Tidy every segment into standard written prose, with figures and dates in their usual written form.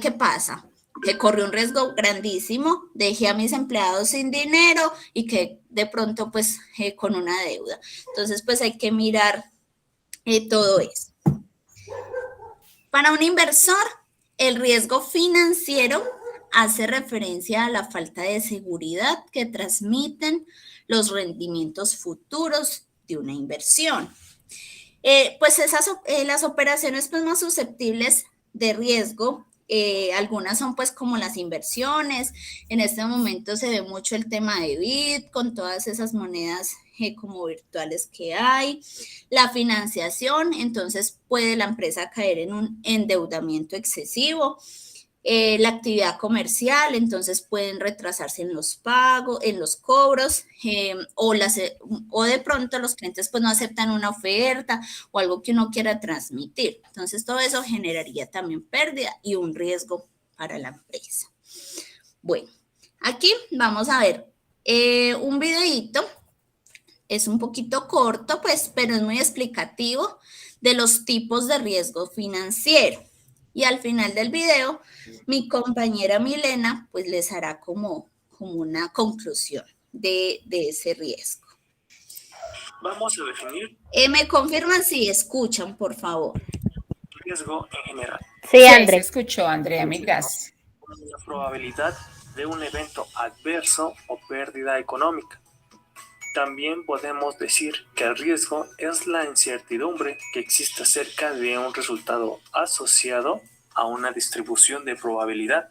¿qué pasa? Que corrí un riesgo grandísimo, dejé a mis empleados sin dinero y que de pronto pues con una deuda. Entonces pues hay que mirar todo eso. Para un inversor, el riesgo financiero hace referencia a la falta de seguridad que transmiten los rendimientos futuros de una inversión. Pues las operaciones pues, más susceptibles de riesgo, algunas son pues como las inversiones, en este momento se ve mucho el tema de Bit, con todas esas monedas como virtuales que hay, la financiación, entonces puede la empresa caer en un endeudamiento excesivo, la actividad comercial, entonces pueden retrasarse en los pagos, en los cobros, o de pronto los clientes pues no aceptan una oferta o algo que uno quiera transmitir. Entonces todo eso generaría también pérdida y un riesgo para la empresa. Bueno, aquí vamos a ver un videito, es un poquito corto pues, pero es muy explicativo de los tipos de riesgo financiero. Y al final del video, mi compañera Milena pues les hará como una conclusión de ese riesgo. Vamos a definir. ¿Me confirman si escuchan, por favor? Riesgo en general. Sí, Sí, André. se escuchó, Andrea, mil gracias. La probabilidad de un evento adverso o pérdida económica. También podemos decir que el riesgo es la incertidumbre que existe acerca de un resultado asociado a una distribución de probabilidad.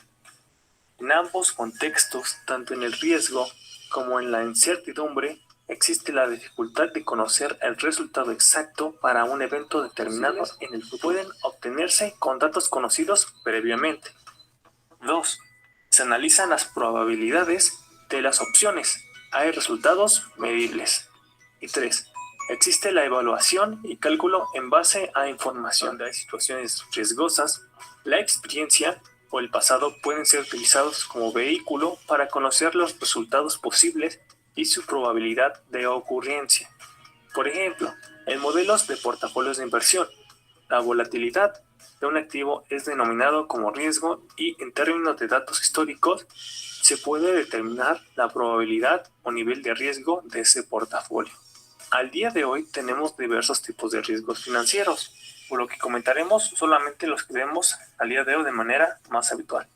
En ambos contextos, tanto en el riesgo como en la incertidumbre, existe la dificultad de conocer el resultado exacto para un evento determinado en el que pueden obtenerse con datos conocidos previamente. 2. Se analizan las probabilidades de las opciones. Hay resultados medibles. Y 3. Existe la evaluación y cálculo en base a información. Cuando hay situaciones riesgosas, la experiencia o el pasado pueden ser utilizados como vehículo para conocer los resultados posibles y su probabilidad de ocurrencia. Por ejemplo, en modelos de portafolios de inversión, la volatilidad de un activo es denominado como riesgo y en términos de datos históricos se puede determinar la probabilidad o nivel de riesgo de ese portafolio. Al día de hoy tenemos diversos tipos de riesgos financieros, por lo que comentaremos solamente los que vemos al día de hoy de manera más habitual.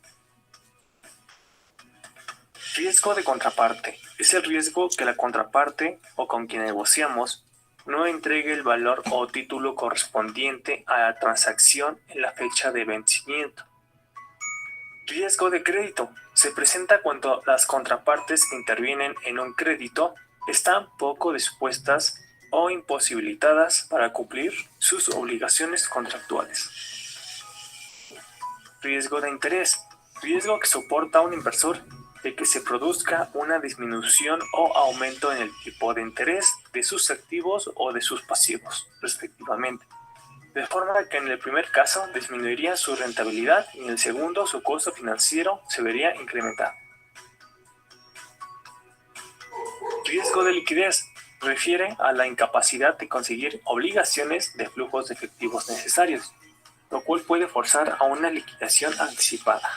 Riesgo de contraparte. Es el riesgo que la contraparte o con quien negociamos no entregue el valor o título correspondiente a la transacción en la fecha de vencimiento. Riesgo de crédito. Se presenta cuando las contrapartes que intervienen en un crédito están poco dispuestas o imposibilitadas para cumplir sus obligaciones contractuales. Riesgo de interés. Riesgo que soporta un inversor de que se produzca una disminución o aumento en el tipo de interés de sus activos o de sus pasivos, respectivamente. De forma que en el primer caso disminuiría su rentabilidad y en el segundo su costo financiero se vería incrementado. Riesgo de liquidez. Refiere a la incapacidad de conseguir obligaciones de flujos de efectivos necesarios, lo cual puede forzar a una liquidación anticipada.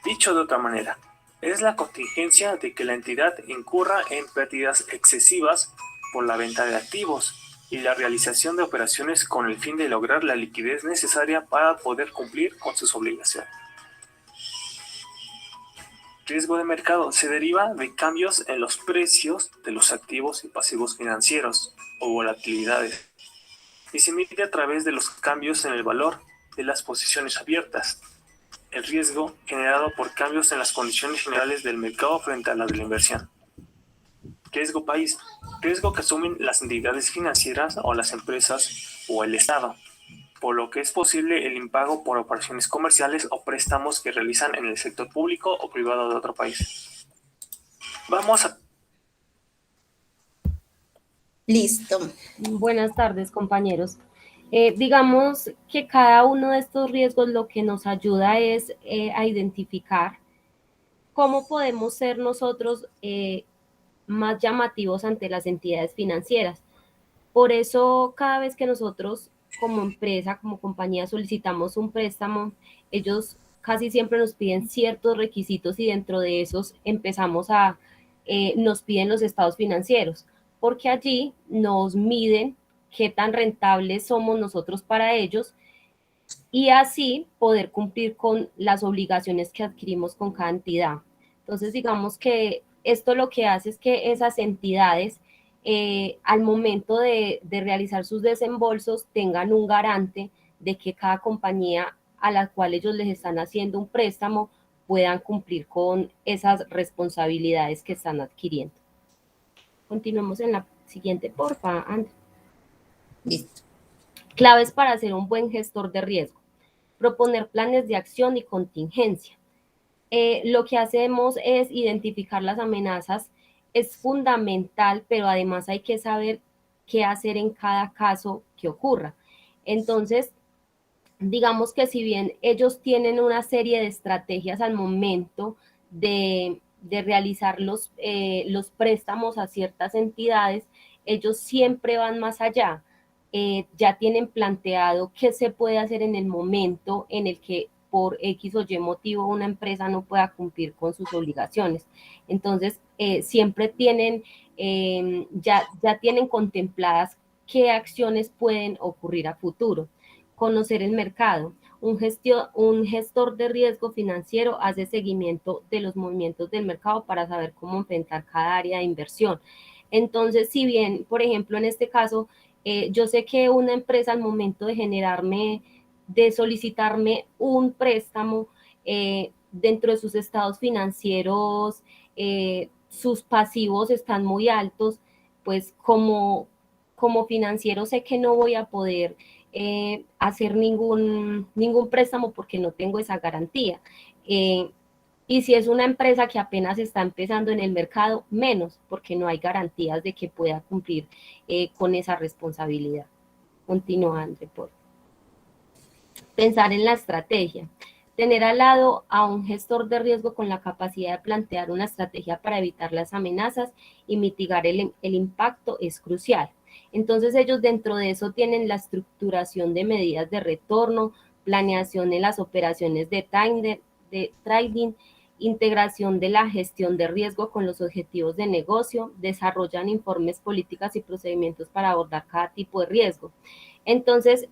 Dicho de otra manera, es la contingencia de que la entidad incurra en pérdidas excesivas por la venta de activos y la realización de operaciones con el fin de lograr la liquidez necesaria para poder cumplir con sus obligaciones. Riesgo de mercado se deriva de cambios en los precios de los activos y pasivos financieros o volatilidades y se mide a través de los cambios en el valor de las posiciones abiertas. El riesgo generado por cambios en las condiciones generales del mercado frente a las de la inversión. Riesgo país. Riesgo que asumen las entidades financieras o las empresas o el Estado, por lo que es posible el impago por operaciones comerciales o préstamos que realizan en el sector público o privado de otro país. Vamos a... Listo. Buenas tardes, compañeros. Digamos que cada uno de estos riesgos lo que nos ayuda es a identificar cómo podemos ser nosotros más llamativos ante las entidades financieras. Por eso, cada vez que nosotros como empresa, como compañía solicitamos un préstamo, ellos casi siempre nos piden ciertos requisitos y dentro de esos nos piden los estados financieros, porque allí nos miden qué tan rentables somos nosotros para ellos y así poder cumplir con las obligaciones que adquirimos con cada entidad. Entonces, digamos que esto lo que hace es que esas entidades, al momento de realizar sus desembolsos, tengan un garante de que cada compañía a la cual ellos les están haciendo un préstamo puedan cumplir con esas responsabilidades que están adquiriendo. Continuemos en la siguiente, porfa, André. Listo. Claves para ser un buen gestor de riesgo. Proponer planes de acción y contingencia. Lo que hacemos es identificar las amenazas, es fundamental, pero además hay que saber qué hacer en cada caso que ocurra. Entonces, digamos que si bien ellos tienen una serie de estrategias al momento de realizar los préstamos a ciertas entidades, ellos siempre van más allá. Ya tienen planteado qué se puede hacer en el momento en el que por X o Y motivo una empresa no pueda cumplir con sus obligaciones. Entonces, siempre tienen, ya tienen contempladas qué acciones pueden ocurrir a futuro. Conocer el mercado. Un gestor de riesgo financiero hace seguimiento de los movimientos del mercado para saber cómo enfrentar cada área de inversión. Entonces, si bien, por ejemplo, en este caso, yo sé que una empresa al momento de solicitarme un préstamo, dentro de sus estados financieros, sus pasivos están muy altos, pues como financiero sé que no voy a poder hacer ningún préstamo porque no tengo esa garantía. Y si es una empresa que apenas está empezando en el mercado, menos, porque no hay garantías de que pueda cumplir con esa responsabilidad. Continúa, André, por pensar en la estrategia. Tener al lado a un gestor de riesgo con la capacidad de plantear una estrategia para evitar las amenazas y mitigar el impacto es crucial. Entonces ellos dentro de eso tienen la estructuración de medidas de retorno, planeación en las operaciones de trading, integración de la gestión de riesgo con los objetivos de negocio, desarrollan informes, políticas y procedimientos para abordar cada tipo de riesgo. Entonces,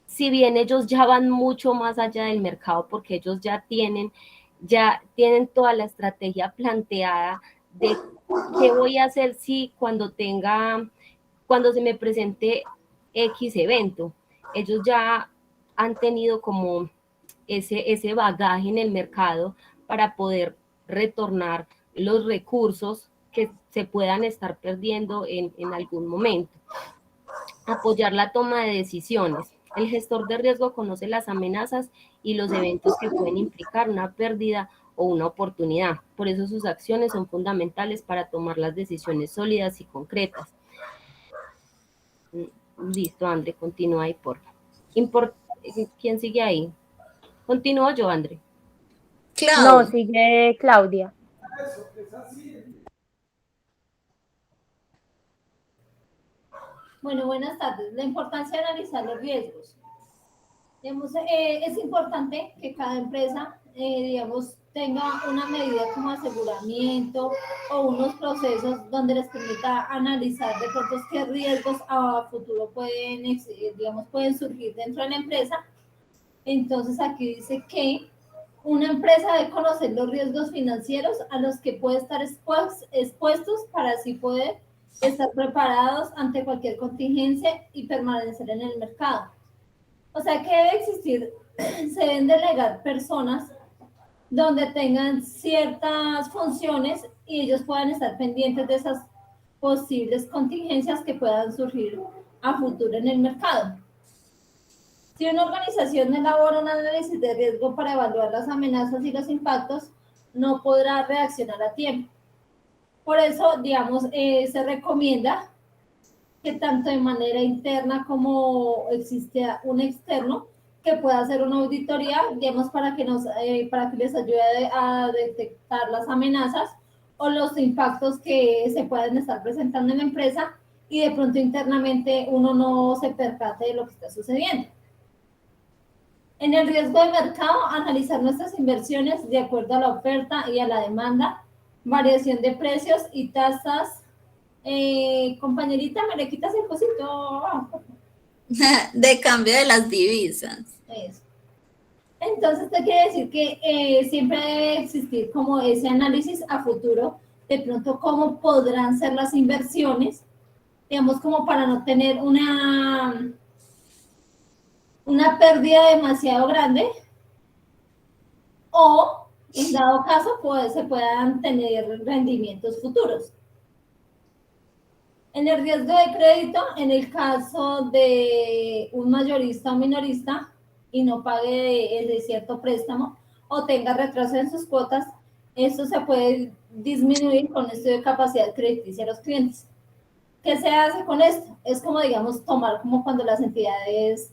si bien ellos ya van mucho más allá del mercado porque ellos ya tienen toda la estrategia planteada de qué voy a hacer si cuando se me presente X evento. Ellos ya han tenido como ese bagaje en el mercado para poder retornar los recursos que se puedan estar perdiendo en algún momento. Apoyar la toma de decisiones. El gestor de riesgo conoce las amenazas y los eventos que pueden implicar una pérdida o una oportunidad. Por eso sus acciones son fundamentales para tomar las decisiones sólidas y concretas. Listo, André, continúa ahí, por favor. ¿Quién sigue ahí? ¿Continúo yo, André? No, sigue Claudia. Bueno, buenas tardes. La importancia de analizar los riesgos. Digamos, es importante que cada empresa, tenga una medida como aseguramiento o unos procesos donde les permita analizar de pronto qué riesgos a futuro pueden surgir dentro de la empresa. Entonces, aquí dice que una empresa debe conocer los riesgos financieros a los que puede estar expuestos para así poder estar preparados ante cualquier contingencia y permanecer en el mercado. O sea que debe existir, se deben delegar personas donde tengan ciertas funciones y ellos puedan estar pendientes de esas posibles contingencias que puedan surgir a futuro en el mercado. Si una organización elabora un análisis de riesgo para evaluar las amenazas y los impactos, no podrá reaccionar a tiempo. Por eso, se recomienda que tanto de manera interna como existe un externo que pueda hacer una auditoría, para que les ayude a detectar las amenazas o los impactos que se pueden estar presentando en la empresa y de pronto internamente uno no se percate de lo que está sucediendo. En el riesgo de mercado, analizar nuestras inversiones de acuerdo a la oferta y a la demanda, variación de precios y tasas. Compañerita, ¿me le quitas el cosito? De cambio de las divisas. Eso. Entonces, te quiere decir que siempre debe existir como ese análisis a futuro, de pronto cómo podrán ser las inversiones, digamos, como para no tener una pérdida demasiado grande, o en dado caso pues, se puedan tener rendimientos futuros. En el riesgo de crédito, en el caso de un mayorista o minorista y no pague de cierto préstamo o tenga retraso en sus cuotas, esto se puede disminuir con esto de capacidad crediticia de los clientes. ¿Qué se hace con esto? Es como, digamos, tomar como cuando las entidades,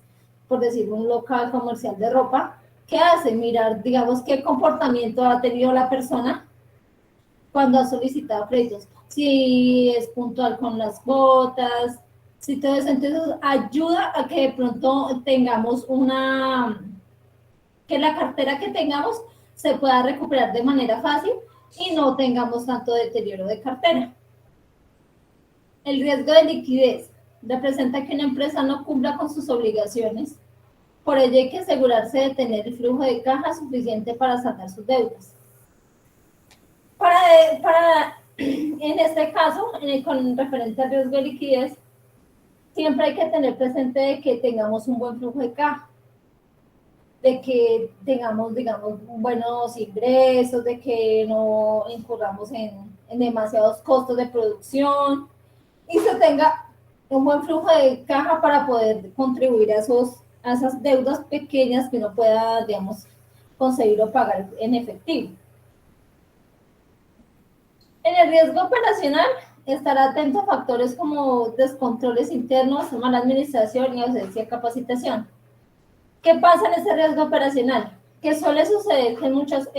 por decir, un local comercial de ropa, ¿qué hace? Mirar, digamos, qué comportamiento ha tenido la persona cuando ha solicitado créditos. Si es puntual con las cuotas, si todo eso, entonces ayuda a que de pronto tengamos que la cartera que tengamos se pueda recuperar de manera fácil y no tengamos tanto deterioro de cartera. El riesgo de liquidez representa que una empresa no cumpla con sus obligaciones, por ello hay que asegurarse de tener el flujo de caja suficiente para saldar sus deudas. En este caso, con referente al riesgo de liquidez, siempre hay que tener presente de que tengamos un buen flujo de caja, de que tengamos, digamos, buenos ingresos, de que no incurramos en demasiados costos de producción y se tenga un buen flujo de caja para poder contribuir a esas deudas pequeñas que uno pueda, digamos, conseguir o pagar en efectivo. En el riesgo operacional, estar atento a factores como descontroles internos, mala administración y ausencia de capacitación. ¿Qué pasa en ese riesgo operacional? Que suele suceder que en muchas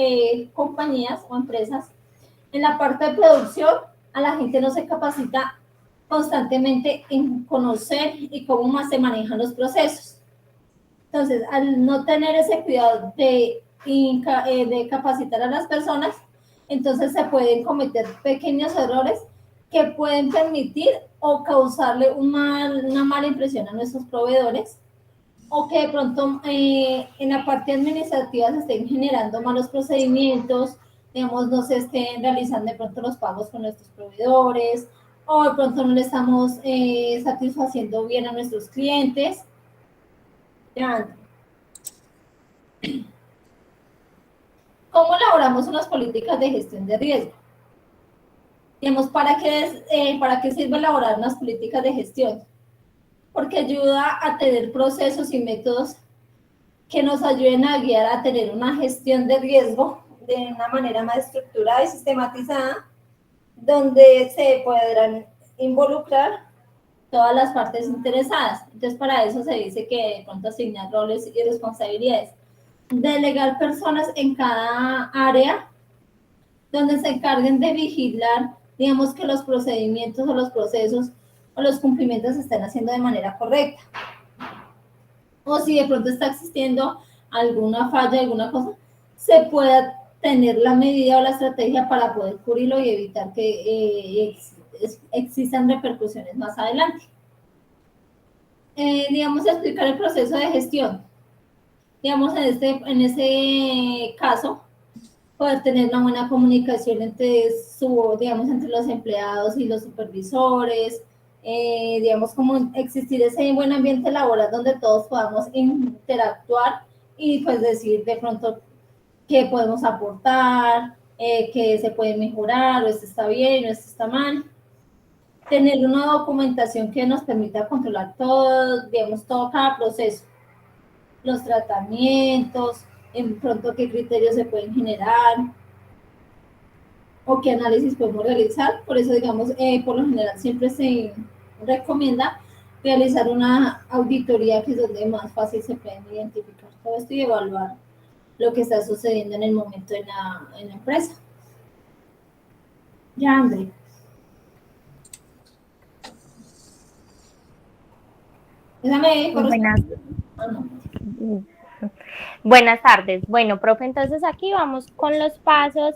compañías o empresas, en la parte de producción, a la gente no se capacita constantemente en conocer y cómo más se manejan los procesos. Entonces, al no tener ese cuidado de capacitar a las personas, entonces se pueden cometer pequeños errores que pueden permitir o causarle una mala impresión a nuestros proveedores, o que de pronto en la parte administrativa se estén generando malos procedimientos, digamos, no se estén realizando de pronto los pagos con nuestros proveedores, o de pronto no le estamos satisfaciendo bien a nuestros clientes. Ya. ¿Cómo elaboramos unas políticas de gestión de riesgo? Digamos, ¿para qué sirve elaborar unas políticas de gestión? Porque ayuda a tener procesos y métodos que nos ayuden a guiar a tener una gestión de riesgo de una manera más estructurada y sistematizada, donde se podrán involucrar todas las partes interesadas. Entonces, para eso se dice que de pronto asignar roles y responsabilidades. Delegar personas en cada área donde se encarguen de vigilar, digamos, que los procedimientos o los procesos o los cumplimientos se estén haciendo de manera correcta. O si de pronto está existiendo alguna falla, alguna cosa, se pueda tener la medida o la estrategia para poder cubrirlo y evitar que existan repercusiones más adelante. Digamos, explicar el proceso de gestión. Digamos, en este caso, poder tener una buena comunicación entre los empleados y los supervisores, digamos, como existir ese buen ambiente laboral donde todos podamos interactuar y pues decir de pronto qué podemos aportar, qué se puede mejorar, o esto está bien, o esto está mal. Tener una documentación que nos permita controlar todo, digamos, todo cada proceso, los tratamientos, en pronto qué criterios se pueden generar, o qué análisis podemos realizar. Por eso, digamos, por lo general siempre se recomienda realizar una auditoría, que es donde más fácil se pueden identificar todo esto y evaluar lo que está sucediendo en el momento en la empresa. Ya, André. Déjame Buenas. Ah, no. Buenas tardes. Bueno, profe, entonces aquí vamos con los pasos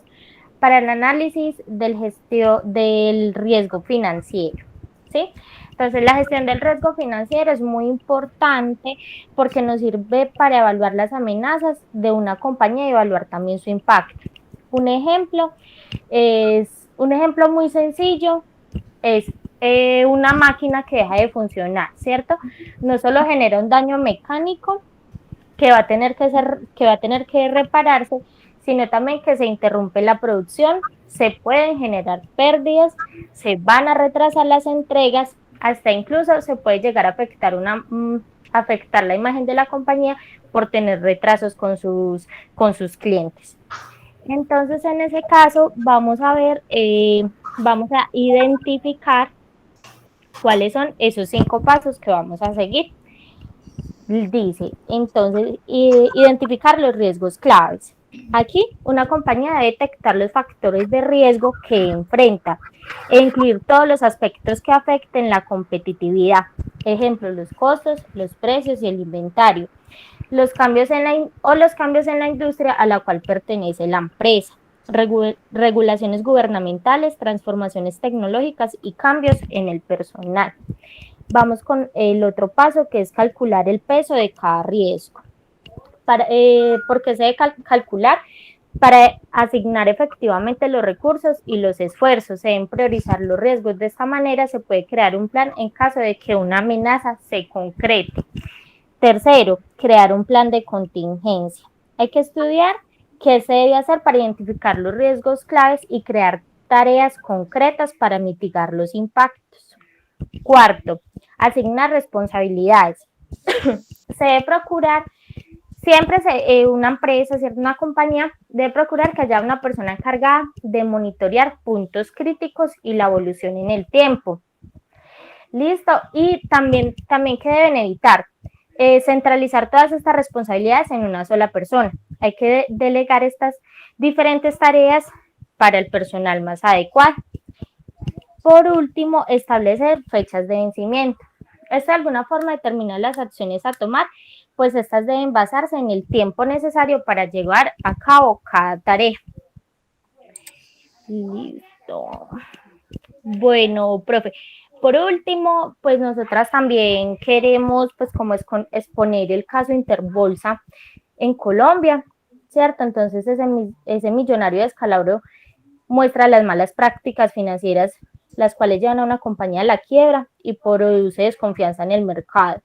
para el análisis del riesgo financiero, ¿sí? Entonces, la gestión del riesgo financiero es muy importante porque nos sirve para evaluar las amenazas de una compañía y evaluar también su impacto. Un ejemplo muy sencillo es una máquina que deja de funcionar, ¿cierto? No solo genera un daño mecánico que va a tener que repararse, sino también que se interrumpe la producción, se pueden generar pérdidas, se van a retrasar las entregas, hasta incluso se puede llegar a afectar la imagen de la compañía por tener retrasos con sus clientes. Entonces, en ese caso, vamos a identificar cuáles son esos 5 pasos que vamos a seguir. Dice, entonces, identificar los riesgos claves. Aquí, una compañía debe detectar los factores de riesgo que enfrenta e incluir todos los aspectos que afecten la competitividad. Ejemplo, los costos, los precios y el inventario. Los cambios en la industria a la cual pertenece la empresa. Regulaciones gubernamentales, transformaciones tecnológicas y cambios en el personal. Vamos con el otro paso, que es calcular el peso de cada riesgo. ¿Por qué se debe calcular? Para asignar efectivamente los recursos y los esfuerzos, se deben priorizar los riesgos. De esta manera se puede crear un plan en caso de que una amenaza se concrete. Tercero, crear un plan de contingencia. Hay que estudiar qué se debe hacer para identificar los riesgos claves y crear tareas concretas para mitigar los impactos. Cuarto, asignar responsabilidades. Se debe procurar, una empresa, una compañía, debe procurar que haya una persona encargada de monitorear puntos críticos y la evolución en el tiempo. Listo, y también que deben evitar centralizar todas estas responsabilidades en una sola persona. Hay que delegar estas diferentes tareas para el personal más adecuado. Por último, establecer fechas de vencimiento. Esta de alguna forma determina las acciones a tomar, pues estas deben basarse en el tiempo necesario para llevar a cabo cada tarea. Listo. Bueno, profe, por último, pues nosotras también queremos, pues como exponer el caso Interbolsa en Colombia, ¿cierto? Entonces ese millonario descalabro muestra las malas prácticas financieras, las cuales llevan a una compañía a la quiebra y produce desconfianza en el mercado.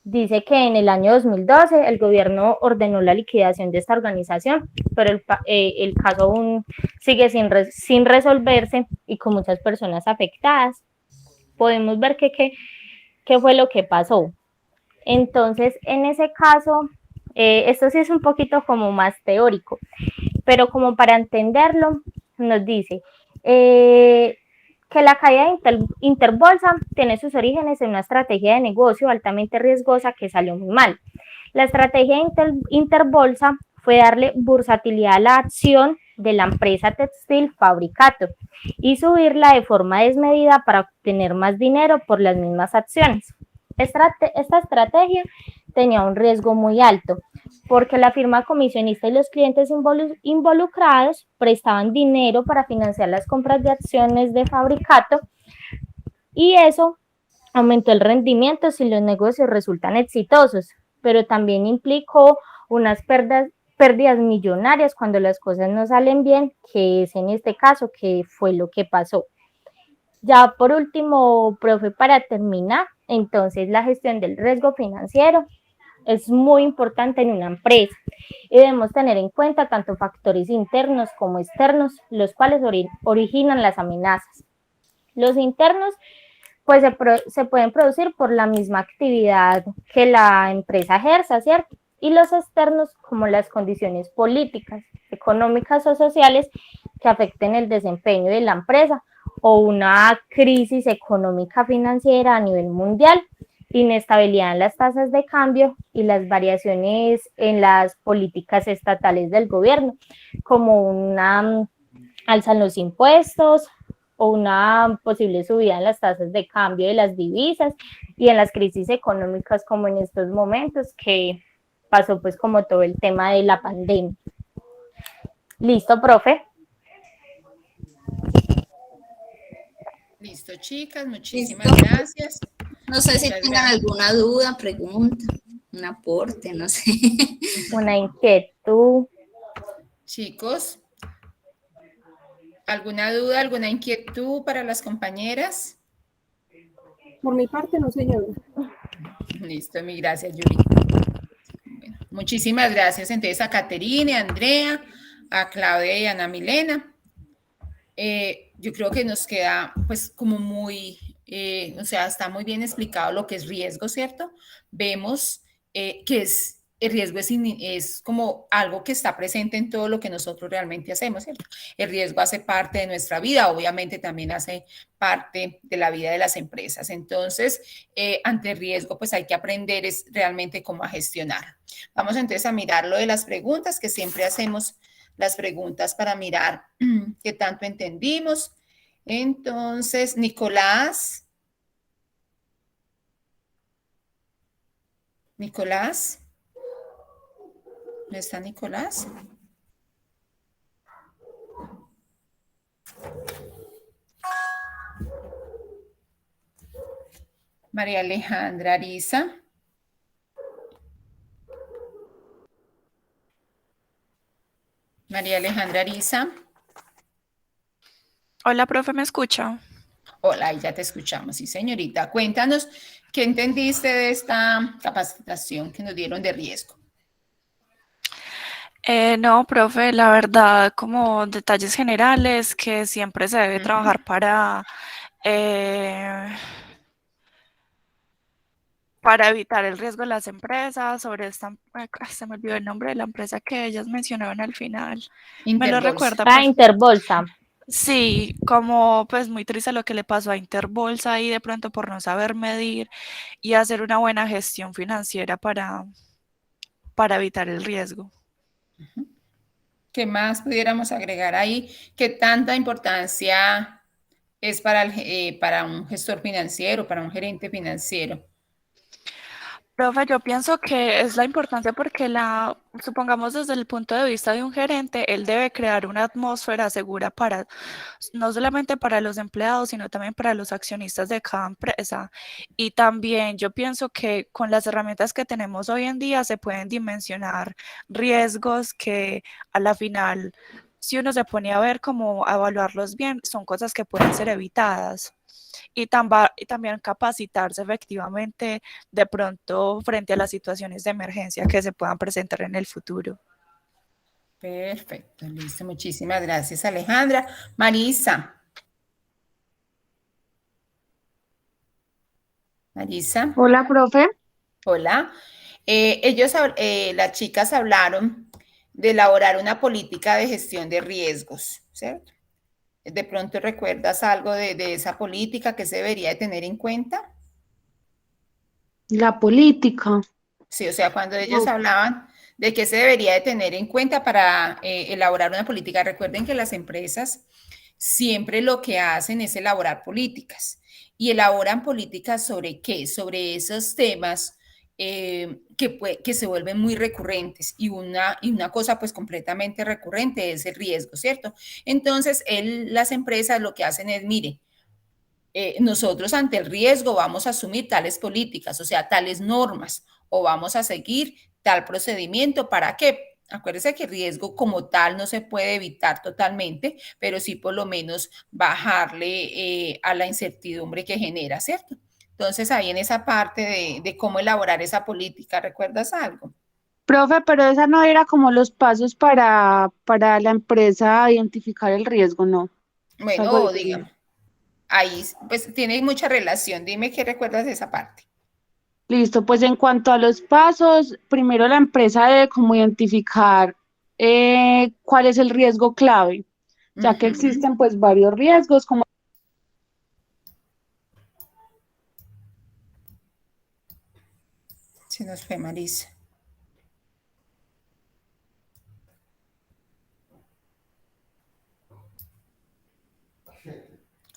Dice que en el año 2012 el gobierno ordenó la liquidación de esta organización, pero el caso aún sigue sin resolverse y con muchas personas afectadas. Podemos ver qué fue lo que pasó. Entonces, en ese caso, esto sí es un poquito como más teórico, pero como para entenderlo, nos dice que la caída de Interbolsa tiene sus orígenes en una estrategia de negocio altamente riesgosa que salió muy mal. La estrategia de Interbolsa fue darle bursatilidad a la acción de la empresa textil Fabricato y subirla de forma desmedida para obtener más dinero por las mismas acciones. Esta estrategia tenía un riesgo muy alto, porque la firma comisionista y los clientes involucrados prestaban dinero para financiar las compras de acciones de Fabricato, y eso aumentó el rendimiento si los negocios resultan exitosos, pero también implicó unas pérdidas millonarias cuando las cosas no salen bien, que es en este caso que fue lo que pasó. Ya por último, profe, para terminar, entonces la gestión del riesgo financiero es muy importante en una empresa y debemos tener en cuenta tanto factores internos como externos, los cuales originan las amenazas. Los internos pues se pueden producir por la misma actividad que la empresa ejerza, ¿cierto? Y los externos como las condiciones políticas, económicas o sociales que afecten el desempeño de la empresa, o una crisis económica financiera a nivel mundial, inestabilidad en las tasas de cambio y las variaciones en las políticas estatales del gobierno, como una alza en los impuestos o una posible subida en las tasas de cambio de las divisas, y en las crisis económicas como en estos momentos que pasó pues como todo el tema de la pandemia. Listo, profe. Listo, chicas, muchísimas Listo. gracias. No sé si Muchas tengan gracias. alguna duda, pregunta, un aporte, no sé. Una inquietud. Chicos, ¿alguna duda, alguna inquietud para las compañeras? Por mi parte, no, señora. Listo, mi gracias, Yuri. Bueno, muchísimas gracias entonces a Caterine, a Andrea, a Claudia y a Ana Milena. Yo creo que nos queda pues como muy, o sea, está muy bien explicado lo que es riesgo, ¿cierto? Vemos que el riesgo es como algo que está presente en todo lo que nosotros realmente hacemos, ¿cierto? El riesgo hace parte de nuestra vida, obviamente también hace parte de la vida de las empresas. Entonces, ante el riesgo, pues hay que aprender es realmente cómo a gestionar. Vamos entonces a mirar lo de las preguntas que siempre hacemos las preguntas para mirar qué tanto entendimos. Entonces, Nicolás. Nicolás. ¿No está Nicolás? María Alejandra Ariza. María Alejandra Ariza. Hola, profe, ¿me escucha? Hola, ahí ya te escuchamos, sí, señorita. Cuéntanos, ¿qué entendiste de esta capacitación que nos dieron de riesgo? No, profe, la verdad, como detalles generales, que siempre se debe trabajar eh, para evitar el riesgo de las empresas, sobre esta, se me olvidó el nombre de la empresa que ellas mencionaron al final. ¿Me lo Interbolsa. recuerda, Ah, profe? Interbolsa. Sí, como pues muy triste lo que le pasó a Interbolsa y de pronto por no saber medir y hacer una buena gestión financiera para evitar el riesgo. ¿Qué más pudiéramos agregar ahí? ¿Qué tanta importancia es para un gestor financiero, para un gerente financiero? Profe, yo pienso que es la importancia porque supongamos desde el punto de vista de un gerente, él debe crear una atmósfera segura para, no solamente para los empleados, sino también para los accionistas de cada empresa. Y también yo pienso que con las herramientas que tenemos hoy en día se pueden dimensionar riesgos que a la final, si uno se pone a ver cómo evaluarlos bien, son cosas que pueden ser evitadas y también capacitarse efectivamente de pronto frente a las situaciones de emergencia que se puedan presentar en el futuro. Perfecto, listo. Muchísimas gracias, Alejandra. Marisa. Marisa, Hola, profe. hola. Las chicas hablaron de elaborar una política de gestión de riesgos, ¿cierto? ¿De pronto recuerdas algo de esa política que se debería de tener en cuenta? La política. Sí, o sea, cuando ellos No. hablaban de qué se debería de tener en cuenta para elaborar una política, recuerden que las empresas siempre lo que hacen es elaborar políticas y elaboran políticas sobre qué, sobre esos temas que se vuelven muy recurrentes y una cosa pues completamente recurrente es el riesgo, ¿cierto? Entonces, las empresas lo que hacen es, mire, nosotros ante el riesgo vamos a asumir tales políticas, o sea, tales normas, o vamos a seguir tal procedimiento. ¿Para qué? Acuérdese que el riesgo como tal no se puede evitar totalmente, pero sí por lo menos bajarle a la incertidumbre que genera, ¿cierto? Entonces, ahí en esa parte de cómo elaborar esa política, ¿recuerdas algo? Profe, pero esa no era como los pasos para la empresa identificar el riesgo, ¿no? Es algo Bueno, diferente. digamos, ahí pues tiene mucha relación. Dime qué recuerdas de esa parte. Listo, pues en cuanto a los pasos, primero la empresa debe como identificar cuál es el riesgo clave, ya que Ujú. existen pues varios riesgos, como Se nos fue Marisa.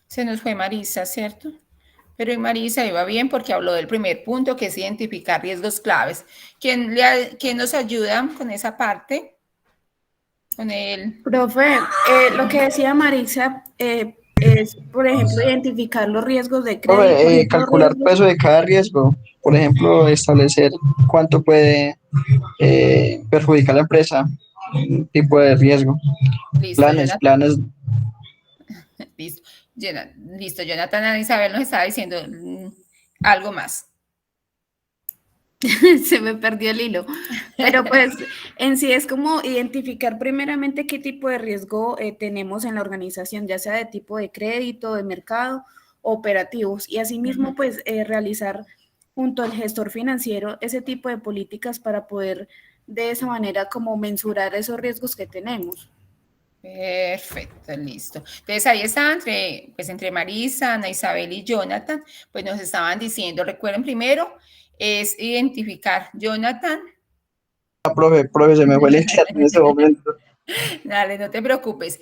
Se nos fue Marisa, ¿cierto? Pero y Marisa iba bien porque habló del primer punto, que es identificar riesgos claves. ¿Quién nos ayuda con esa parte? Con el... Profe, lo que decía Marisa es, por ejemplo, identificar los riesgos de crédito. Estos Calcular riesgos. peso de cada riesgo, por ejemplo, establecer cuánto puede perjudicar a la empresa, un tipo de riesgo, Listo, Jonathan. planes. Listo, Jonathan. Ana Isabel nos estaba diciendo algo más. Se me perdió el hilo, pero pues en sí es como identificar primeramente qué tipo de riesgo tenemos en la organización, ya sea de tipo de crédito, de mercado, operativos, y asimismo pues realizar junto al gestor financiero ese tipo de políticas para poder de esa manera como mensurar esos riesgos que tenemos. Perfecto, listo. Entonces ahí está, entre Marisa, Ana Isabel y Jonathan, pues nos estaban diciendo, recuerden primero, es identificar. Jonathan. Profe, se me fue el internet en ese momento. Dale, no te preocupes.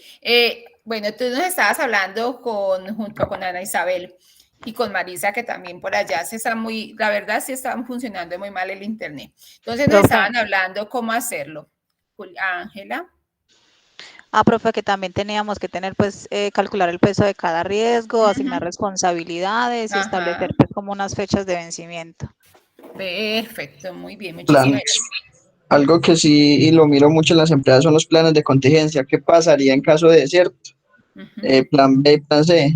Bueno, tú nos estabas hablando junto con Ana Isabel y con Marisa, que también por allá la verdad sí estaban funcionando muy mal el internet. Entonces nos estaban hablando cómo hacerlo. Ángela. Profe, que también teníamos que tener, pues, calcular el peso de cada riesgo, asignar responsabilidades y establecer, pues, como unas fechas de vencimiento. Perfecto, muy bien, muchísimas gracias. Algo que sí, y lo miro mucho en las empresas, son los planes de contingencia. ¿Qué pasaría en caso de desierto? Plan B, plan C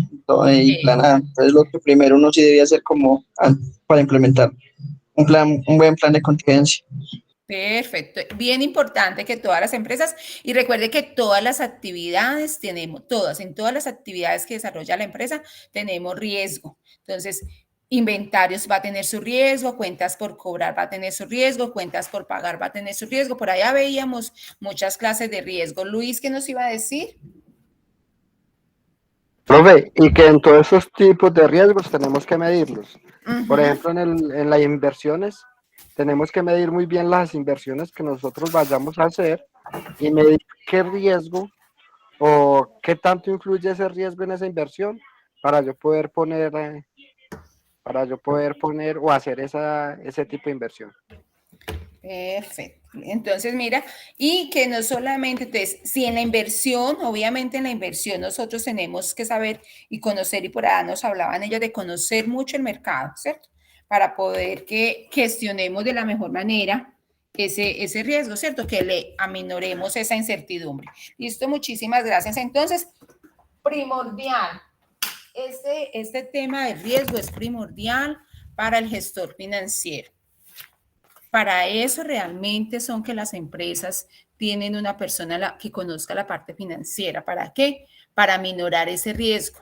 y plan A. Entonces, lo que primero uno sí debía hacer como para implementar un buen plan de contingencia. Perfecto, bien importante que todas las empresas, y recuerde que todas las actividades en todas las actividades que desarrolla la empresa tenemos riesgo. Entonces, inventarios va a tener su riesgo, cuentas por cobrar va a tener su riesgo, cuentas por pagar va a tener su riesgo. Por allá veíamos muchas clases de riesgo. Luis, ¿qué nos iba a decir? Profe, y que en todos esos tipos de riesgos tenemos que medirlos. Por ejemplo, en las inversiones, tenemos que medir muy bien las inversiones que nosotros vayamos a hacer y medir qué riesgo o qué tanto influye ese riesgo en esa inversión para yo poder poner o hacer ese tipo de inversión. Perfecto. Entonces, mira, y que no solamente, entonces, si en la inversión, obviamente en la inversión nosotros tenemos que saber y conocer, y por allá nos hablaban ellos de conocer mucho el mercado, ¿cierto? Para poder que gestionemos de la mejor manera ese riesgo, ¿cierto? Que le aminoremos esa incertidumbre. Listo, muchísimas gracias. Entonces, primordial, este tema de riesgo es primordial para el gestor financiero. Para eso realmente son que las empresas tienen una persona que conozca la parte financiera. ¿Para qué? Para minorar ese riesgo.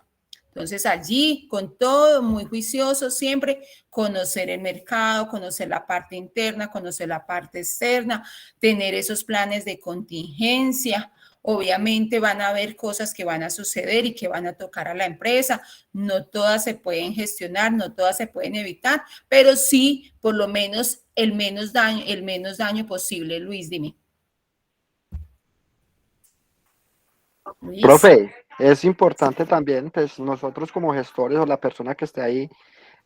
Entonces allí, con todo, muy juicioso, siempre conocer el mercado, conocer la parte interna, conocer la parte externa, tener esos planes de contingencia. Obviamente van a haber cosas que van a suceder y que van a tocar a la empresa. No todas se pueden gestionar, no todas se pueden evitar, pero sí, por lo menos, el menos daño posible. Luis, dime. Luis. Profe, es importante también, pues nosotros como gestores o la persona que esté ahí,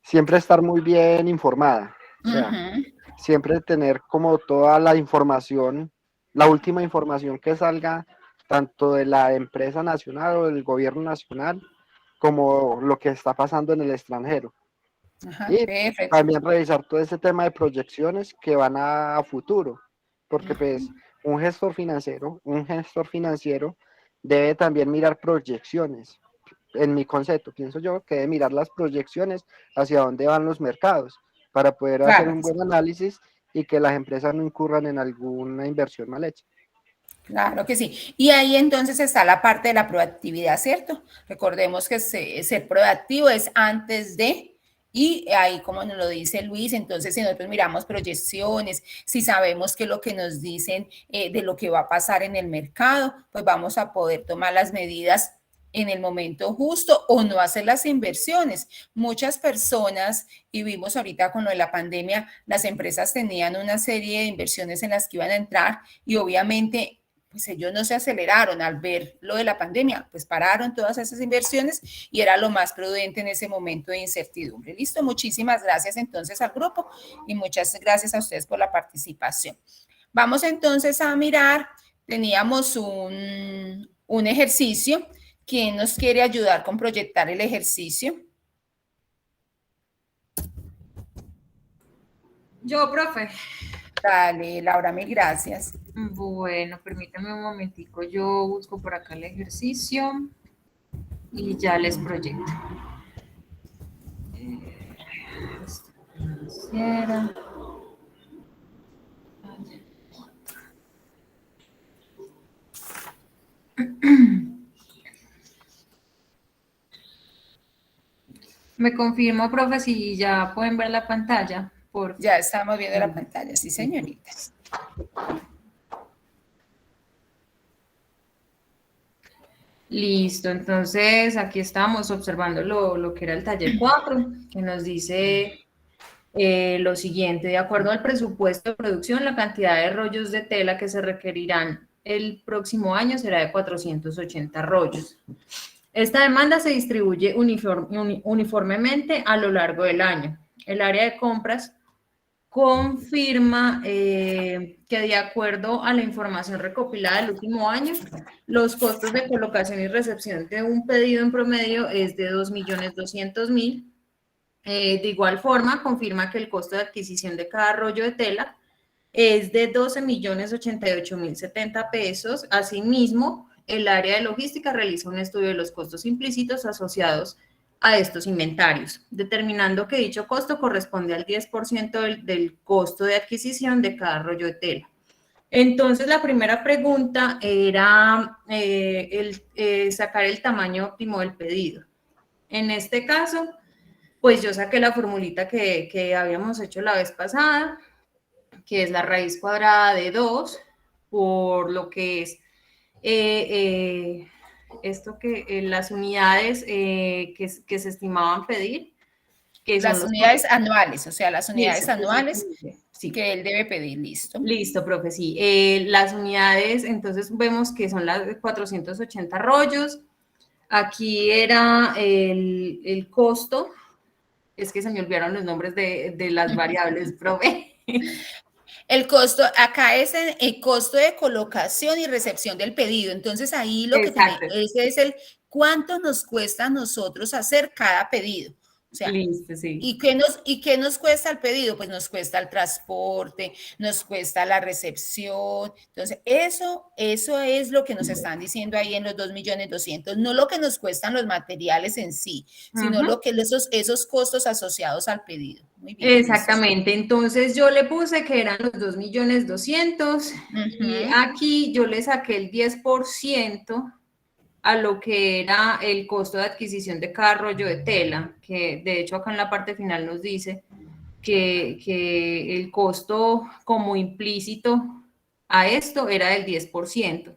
siempre estar muy bien informada. O sea, siempre tener como toda la información, la última información que salga, tanto de la empresa nacional o del gobierno nacional, como lo que está pasando en el extranjero. Y perfecto. También revisar todo ese tema de proyecciones que van a futuro, porque pues un gestor financiero debe también mirar proyecciones. En mi concepto, pienso yo que debe mirar las proyecciones hacia dónde van los mercados para poder hacer un buen análisis y que las empresas no incurran en alguna inversión mal hecha. Claro que sí. Y ahí entonces está la parte de la proactividad, ¿cierto? Recordemos que ser proactivo es antes de, y ahí como nos lo dice Luis, entonces si nosotros miramos proyecciones, si sabemos que lo que nos dicen de lo que va a pasar en el mercado, pues vamos a poder tomar las medidas en el momento justo o no hacer las inversiones. Muchas personas, y vimos ahorita con lo de la pandemia, las empresas tenían una serie de inversiones en las que iban a entrar y obviamente pues ellos no se aceleraron al ver lo de la pandemia, pues pararon todas esas inversiones y era lo más prudente en ese momento de incertidumbre. Listo, muchísimas gracias entonces al grupo y muchas gracias a ustedes por la participación. Vamos entonces a mirar, teníamos un ejercicio. ¿Quién nos quiere ayudar con proyectar el ejercicio? Yo, profe. Dale, Laura, mil gracias. Bueno, permítame un momentico, yo busco por acá el ejercicio y ya les proyecto. Financiera. Me confirmo, profe, si ya pueden ver la pantalla. Ya estamos viendo la pantalla, sí, señorita. Listo, entonces aquí estamos observando lo que era el taller 4, que nos dice lo siguiente: de acuerdo al presupuesto de producción, la cantidad de rollos de tela que se requerirán el próximo año será de 480 rollos. Esta demanda se distribuye uniformemente a lo largo del año. El área de compras confirma que de acuerdo a la información recopilada del último año, los costos de colocación y recepción de un pedido en promedio es de 2.200.000. De igual forma, confirma que el costo de adquisición de cada rollo de tela es de 12.088.070 pesos. Asimismo, el área de logística realiza un estudio de los costos implícitos asociados a estos inventarios, determinando que dicho costo corresponde al 10% del costo de adquisición de cada rollo de tela. Entonces, la primera pregunta era sacar el tamaño óptimo del pedido. En este caso, pues yo saqué la formulita que habíamos hecho la vez pasada, que es la raíz cuadrada de 2 por lo que es las unidades que se estimaban pedir. Que las unidades anuales, o sea, las unidades anuales sí, que él debe pedir, listo. Listo, profe, sí. Las unidades, entonces vemos que son las 480 rollos. Aquí era el costo. Es que se me olvidaron los nombres de las variables, profe. El costo, acá es el costo de colocación y recepción del pedido. Entonces ahí lo que tenemos, ese es el cuánto nos cuesta a nosotros hacer cada pedido. O sea, listo, sí. ¿Y qué nos cuesta el pedido? Pues nos cuesta el transporte, nos cuesta la recepción. Entonces, eso es lo que nos están diciendo ahí en los 2.200.000, no lo que nos cuestan los materiales en sí, sino lo que esos costos asociados al pedido. Muy bien. Exactamente, entonces yo le puse que eran los 2.200.000 y aquí yo le saqué el 10% a lo que era el costo de adquisición de cada rollo de tela, que de hecho acá en la parte final nos dice que el costo como implícito a esto era del 10%.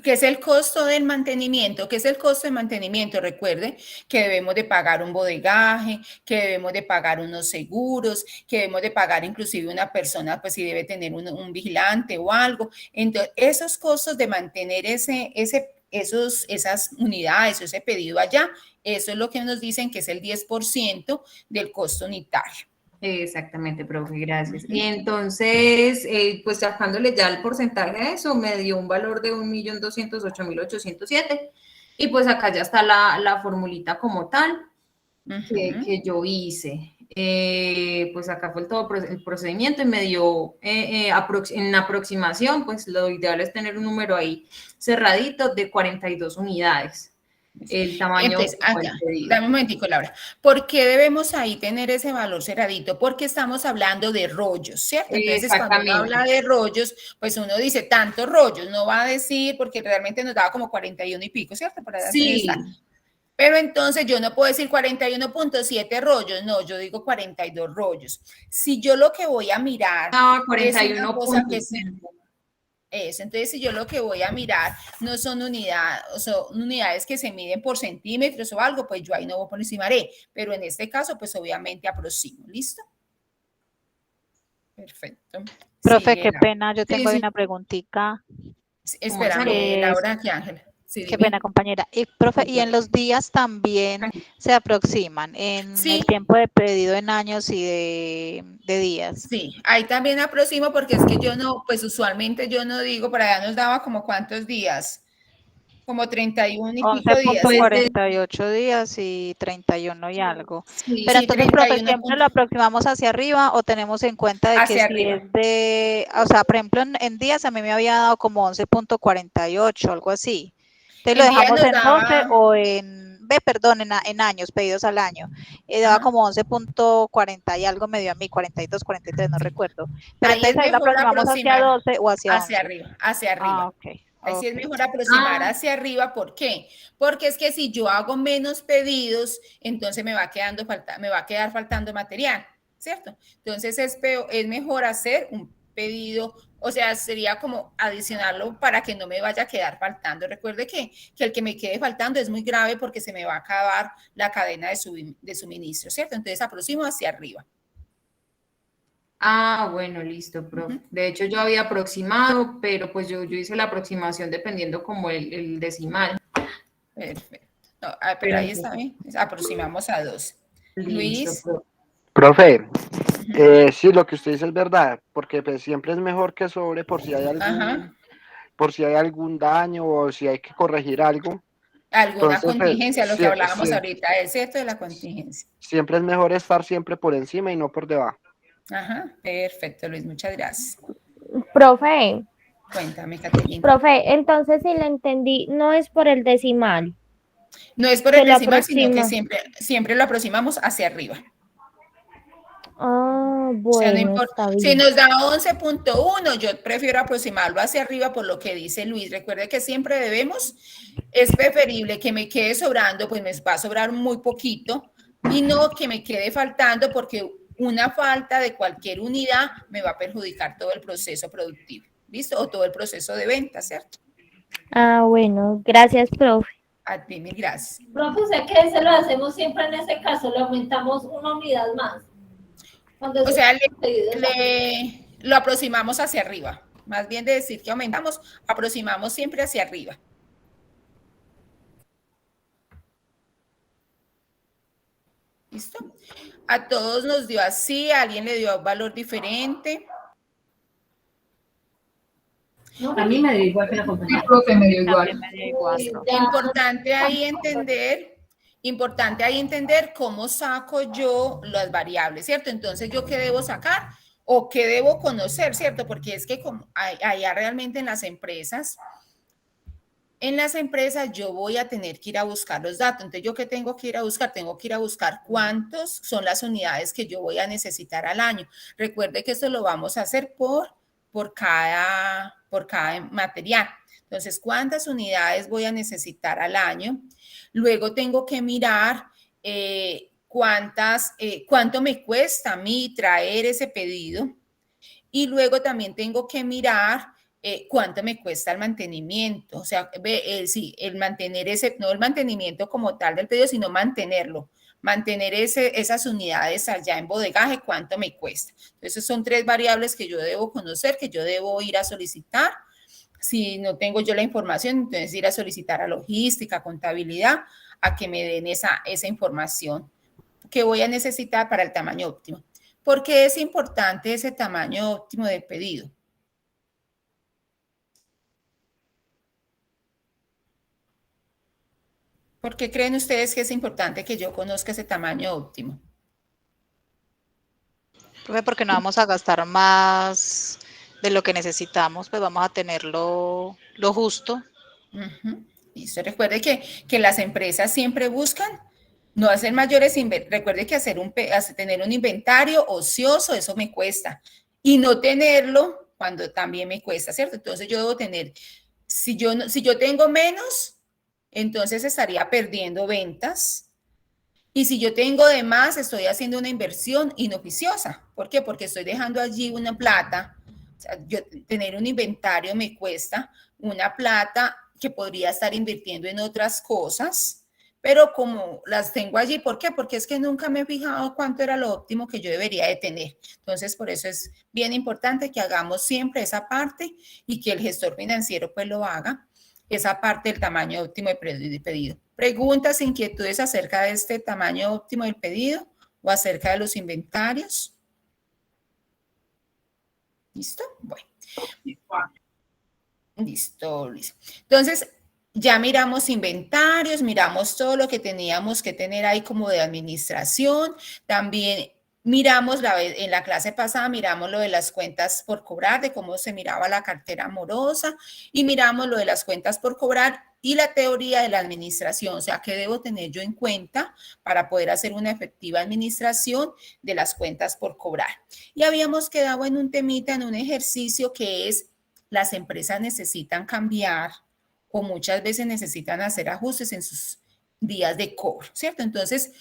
¿Qué es el costo del mantenimiento? ¿Qué es el costo de mantenimiento? Recuerde que debemos de pagar un bodegaje, que debemos de pagar unos seguros, que debemos de pagar inclusive una persona, pues si debe tener un vigilante o algo. Entonces, esos costos de mantener esas unidades o ese pedido allá, eso es lo que nos dicen que es el 10% del costo unitario. Exactamente, profe, gracias. Y entonces, pues sacándole ya el porcentaje a eso, me dio un valor de 1.208.807. Y pues acá ya está la formulita como tal que yo hice. Pues acá fue todo el procedimiento y me dio en aproximación, pues lo ideal es tener un número ahí cerradito de 42 unidades. El tamaño. Entonces, acá, dame un momentico, Laura. ¿Por qué debemos ahí tener ese valor cerradito? Porque estamos hablando de rollos, ¿cierto? Entonces, cuando uno habla de rollos, pues uno dice tantos rollos, no va a decir, porque realmente nos daba como 41 y pico, ¿cierto? Sí. Pero entonces yo no puedo decir 41.7 rollos, no, yo digo 42 rollos. Si yo lo que voy a mirar es una cosa que es, entonces si yo lo que voy a mirar no son unidades que se miden por centímetros o algo, pues yo ahí no aproximaré, pero en este caso pues obviamente aproximo, ¿listo? Perfecto. Profe, qué pena, yo tengo ahí una preguntita. Espérame, Laura, aquí Ángela. Sí, qué pena, compañera. Y, profe, y en los días también se aproximan, en el tiempo de pedido en años y de días. Sí, ahí también aproximo porque es que yo no, pues usualmente yo no digo, por allá nos daba como cuántos días, como 31 y pico días. 11.48 días y 31 y algo. Sí, Pero sí, entonces, profe, 31 ¿siempre lo aproximamos hacia arriba o tenemos en cuenta de que hacia si arriba. es de, o sea, por ejemplo, en días a mí me había dado como 11.48, algo así. Entonces lo En días dejamos nos en 12 daba, o perdón, en años, pedidos al año. Daba como 11.40 y algo me dio a mí, 42, 43, no recuerdo. Pero ahí es entonces ahí lo mejor aproximamos hacia aproximar 12 o hacia 11. hacia arriba, hacia arriba. Ah, ok. Ahí sí es Ok. mejor aproximar hacia arriba. ¿Por qué? Porque es que si yo hago menos pedidos, entonces me va a quedar faltando material, ¿cierto? Entonces es mejor hacer un pedido, o sea, sería como adicionarlo para que no me vaya a quedar faltando. Recuerde que el que me quede faltando es muy grave porque se me va a acabar la cadena de suministro, ¿cierto? Entonces aproximo hacia arriba. Ah, bueno, listo, profe. De hecho, yo había aproximado, pero pues yo hice la aproximación dependiendo como el decimal. Perfecto. No, pero ahí está bien. Aproximamos a 2. Luis. Profe, sí, lo que usted dice es verdad, porque pues siempre es mejor que sobre por si hay algún daño o si hay que corregir algo. Alguna Entonces, contingencia, lo que hablábamos ahorita, es cierto de la contingencia. Siempre es mejor estar siempre por encima y no por debajo. Ajá, perfecto, Luis, muchas gracias. Profe. Cuéntame, Caterina. Profe, entonces si le entendí, no es por el decimal. No es por el decimal, sino que siempre lo aproximamos hacia arriba. Ah, bueno, o sea, no importa. está bien. Si nos da 11.1, yo prefiero aproximarlo hacia arriba por lo que dice Luis. Recuerde que siempre es preferible que me quede sobrando, pues me va a sobrar muy poquito, y no que me quede faltando porque una falta de cualquier unidad me va a perjudicar todo el proceso productivo, ¿listo? O todo el proceso de venta, ¿cierto? Ah, bueno, gracias, profe. A ti, mil gracias. Profe, sé que ese lo hacemos siempre en ese caso, le aumentamos una unidad más. O sea, lo aproximamos hacia arriba. Más bien de decir que aumentamos, aproximamos siempre hacia arriba. ¿Listo? A todos nos dio así, a alguien le dio valor diferente. A mí me dio igual que la compañera. Sí, profe, me dio igual. Importante ahí entender cómo saco yo las variables, ¿cierto? Entonces, ¿yo qué debo sacar o qué debo conocer, ¿cierto? Porque es que allá realmente en las empresas yo voy a tener que ir a buscar los datos. Entonces, ¿yo qué tengo que ir a buscar? Tengo que ir a buscar cuántos son las unidades que yo voy a necesitar al año. Recuerde que esto lo vamos a hacer por cada material. Entonces, ¿cuántas unidades voy a necesitar al año? Luego tengo que mirar cuánto me cuesta a mí traer ese pedido. Y luego también tengo que mirar cuánto me cuesta el mantenimiento. O sea, el mantener no el mantenimiento como tal del pedido, sino mantenerlo. Mantener esas unidades allá en bodegaje, cuánto me cuesta. Entonces, son 3 variables que yo debo conocer, que yo debo ir a solicitar. Si no tengo yo la información, entonces ir a solicitar a logística, contabilidad, a que me den esa información que voy a necesitar para el tamaño óptimo. ¿Por qué es importante ese tamaño óptimo de pedido? ¿Por qué creen ustedes que es importante que yo conozca ese tamaño óptimo? Porque no vamos a gastar más de lo que necesitamos, pues vamos a tener lo justo. Listo. Recuerde que las empresas siempre buscan no hacer mayores, recuerde que tener un inventario ocioso, eso me cuesta, y no tenerlo cuando también me cuesta, ¿cierto? Entonces yo debo tener, si yo tengo menos, entonces estaría perdiendo ventas, y si yo tengo de más, estoy haciendo una inversión inoficiosa. ¿Por qué? Porque estoy dejando allí una plata. O sea, tener un inventario me cuesta una plata que podría estar invirtiendo en otras cosas, pero como las tengo allí, ¿por qué? Porque es que nunca me he fijado cuánto era lo óptimo que yo debería de tener. Entonces, por eso es bien importante que hagamos siempre esa parte y que el gestor financiero pues lo haga, esa parte del tamaño óptimo de pedido. ¿Preguntas, inquietudes acerca de este tamaño óptimo del pedido o acerca de los inventarios? ¿Listo? Bueno. Listo, Luis. Entonces, ya miramos inventarios, miramos todo lo que teníamos que tener ahí como de administración. También miramos, en la clase pasada, miramos lo de las cuentas por cobrar, de cómo se miraba la cartera morosa, y miramos lo de las cuentas por cobrar y la teoría de la administración, o sea, qué debo tener yo en cuenta para poder hacer una efectiva administración de las cuentas por cobrar. Y habíamos quedado en un temita, en un ejercicio que es, las empresas necesitan cambiar o muchas veces necesitan hacer ajustes en sus días de cobro, ¿cierto? Entonces,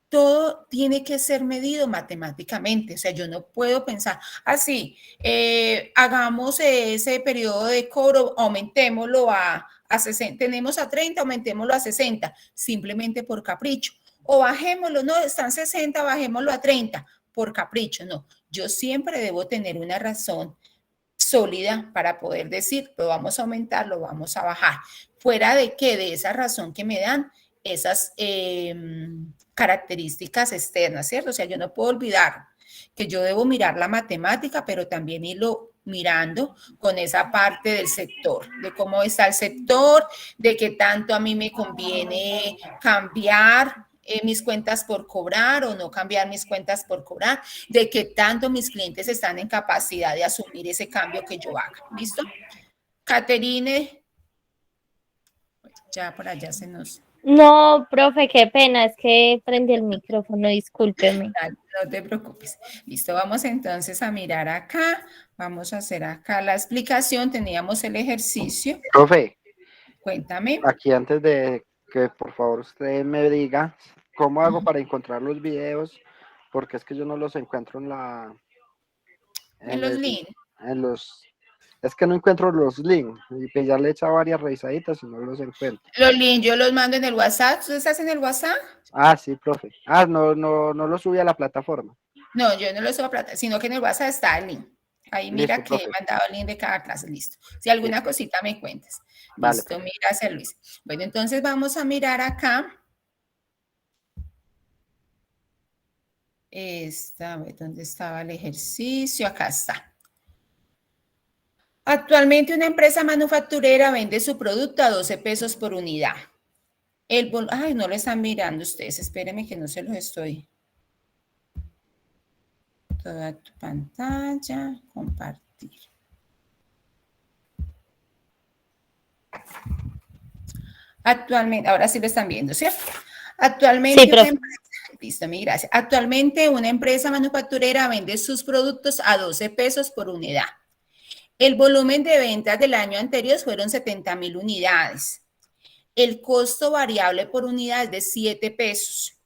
todo tiene que ser medido matemáticamente, o sea, yo no puedo pensar así, hagamos ese periodo de cobro, aumentémoslo a 60, tenemos a 30, aumentémoslo a 60, simplemente por capricho, o bajémoslo, no, están 60, bajémoslo a 30, por capricho, no, yo siempre debo tener una razón sólida para poder decir, lo vamos a aumentar, lo vamos a bajar, fuera de que de esa razón que me dan esas características externas, ¿cierto? O sea, yo no puedo olvidar que yo debo mirar la matemática, pero también irlo mirando con esa parte del sector, de cómo está el sector, de qué tanto a mí me conviene cambiar mis cuentas por cobrar o no cambiar mis cuentas por cobrar, de qué tanto mis clientes están en capacidad de asumir ese cambio que yo haga. ¿Listo? Caterine, ya por allá se nos... No, profe, qué pena, es que prendí el micrófono, discúlpeme. No te preocupes. Listo, vamos entonces a mirar acá. Vamos a hacer acá la explicación. Teníamos el ejercicio. Profe. Cuéntame. Aquí antes de que por favor usted me diga cómo hago para encontrar los videos, porque es que yo no los encuentro en los links. Es que no encuentro los links, y pues ya le he echado varias revisaditas y no los encuentro. Los links yo los mando en el WhatsApp. ¿Tú estás en el WhatsApp? Ah, sí, profe. Ah, no los subí a la plataforma. No, yo no los subo a plataforma, sino que en el WhatsApp está el link. Ahí mira Listo, que he mandado el link de cada clase, listo. Si alguna cosita me cuentas. Vale, listo, mira, gracias Luis. Bueno, entonces vamos a mirar acá. ¿Dónde estaba el ejercicio? Acá está. Actualmente una empresa manufacturera vende su producto a 12 pesos por unidad. Ay, no lo están mirando ustedes, espérenme que no se los estoy. Toda tu pantalla, compartir. Actualmente, ahora sí lo están viendo, ¿cierto? Actualmente, sí, listo, mi gracias. Actualmente una empresa manufacturera vende sus productos a 12 pesos por unidad. El volumen de ventas del año anterior fueron 70,000 unidades. El costo variable por unidad es de 7 pesos.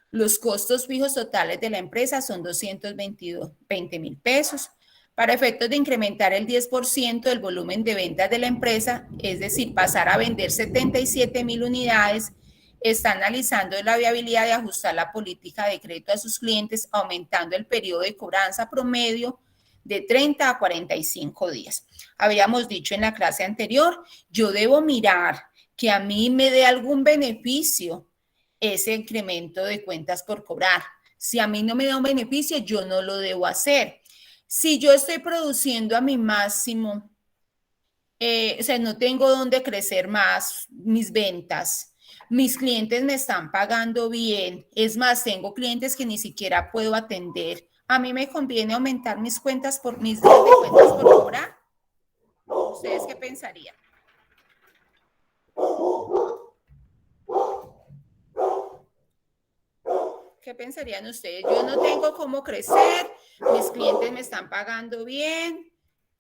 Los costos fijos totales de la empresa son 220,000 pesos. Para efectos de incrementar el 10% del volumen de ventas de la empresa, es decir, pasar a vender 77,000 unidades, está analizando la viabilidad de ajustar la política de crédito a sus clientes, aumentando el periodo de cobranza promedio de 30 a 45 días. Habíamos dicho en la clase anterior, yo debo mirar que a mí me dé algún beneficio ese incremento de cuentas por cobrar. Si a mí no me da un beneficio, yo no lo debo hacer. Si yo estoy produciendo a mi máximo, o sea, no tengo dónde crecer más mis ventas, mis clientes me están pagando bien, es más, tengo clientes que ni siquiera puedo atender, a mí me conviene aumentar mis cuentas mis días de cuentas por cobrar. ¿Ustedes qué pensarían? ¿Qué pensarían ustedes? Yo no tengo cómo crecer, mis clientes me están pagando bien,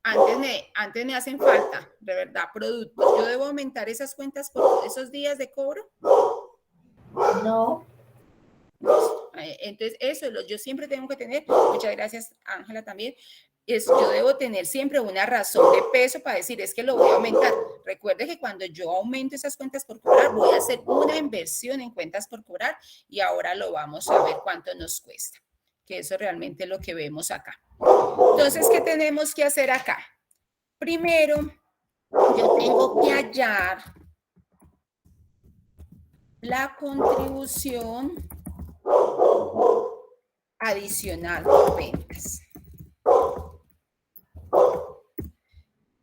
antes me hacen falta, de verdad, productos. ¿Yo debo aumentar esas cuentas por esos días de cobro? No. Entonces, eso yo siempre tengo que tener, muchas gracias Ángela también, yo debo tener siempre una razón de peso para decir, es que lo voy a aumentar. Recuerde que cuando yo aumento esas cuentas por cobrar, voy a hacer una inversión en cuentas por cobrar y ahora lo vamos a ver cuánto nos cuesta, que eso realmente es lo que vemos acá. Entonces, ¿qué tenemos que hacer acá? Primero, yo tengo que hallar la contribución adicional por ventas.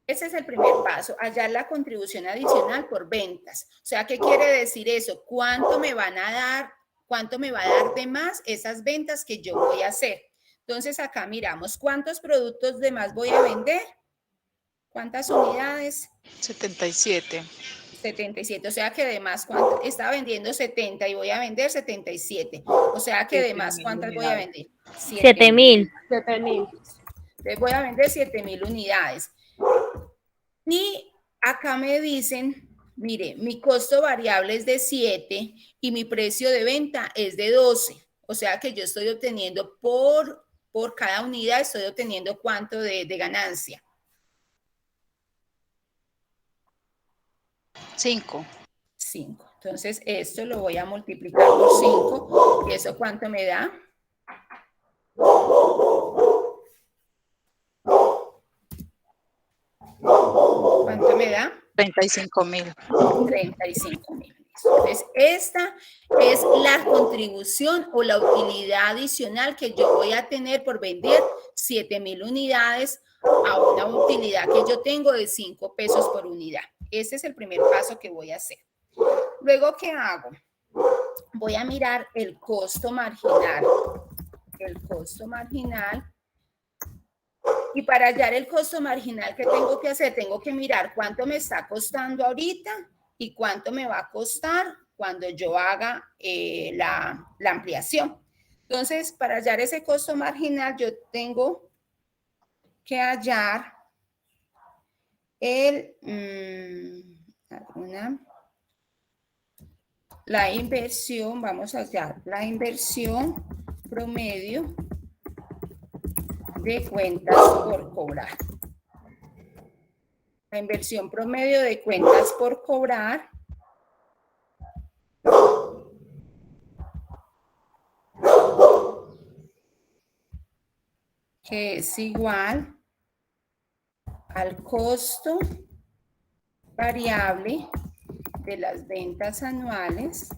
Ese es el primer paso, hallar la contribución adicional por ventas. O sea, ¿qué quiere decir eso? ¿Cuánto me van a dar? ¿Cuánto me va a dar de más esas ventas que yo voy a hacer? Entonces, acá miramos, ¿cuántos productos de más voy a vender? ¿Cuántas unidades? 77. 77, o sea que de más, estaba vendiendo 70 y voy a vender 77. O sea que de más, ¿cuántas voy a vender? 7.000. 7.000. Entonces voy a vender 7.000 unidades. Y acá me dicen, mire, mi costo variable es de 7 y mi precio de venta es de 12. O sea que yo estoy obteniendo por cada unidad, estoy obteniendo cuánto de ganancia. 5. 5. Entonces, esto lo voy a multiplicar por 5. ¿Y eso cuánto me da? ¿Cuánto me da? 35.000. 35.000. Entonces, esta es la contribución o la utilidad adicional que yo voy a tener por vender 7.000 unidades a una utilidad que yo tengo de 5 pesos por unidad. Ese es el primer paso que voy a hacer. Luego, ¿qué hago? Voy a mirar el costo marginal. El costo marginal. Y para hallar el costo marginal, ¿qué tengo que hacer? Tengo que mirar cuánto me está costando ahorita y cuánto me va a costar cuando yo haga la ampliación. Entonces, para hallar ese costo marginal, yo tengo que hallar la inversión, vamos a hallar la inversión promedio de cuentas por cobrar. La inversión promedio de cuentas por cobrar que es igual al costo variable de las ventas anuales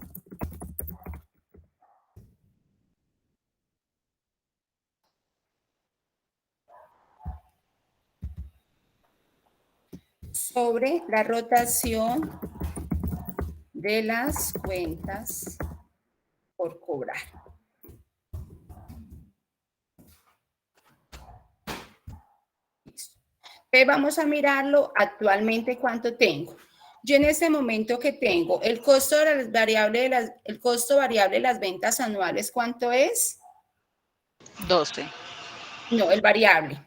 sobre la rotación de las cuentas por cobrar. Listo. Vamos a mirarlo actualmente cuánto tengo. Yo en este momento que tengo el costo variable de las ventas anuales, ¿cuánto es? 12. No, el variable.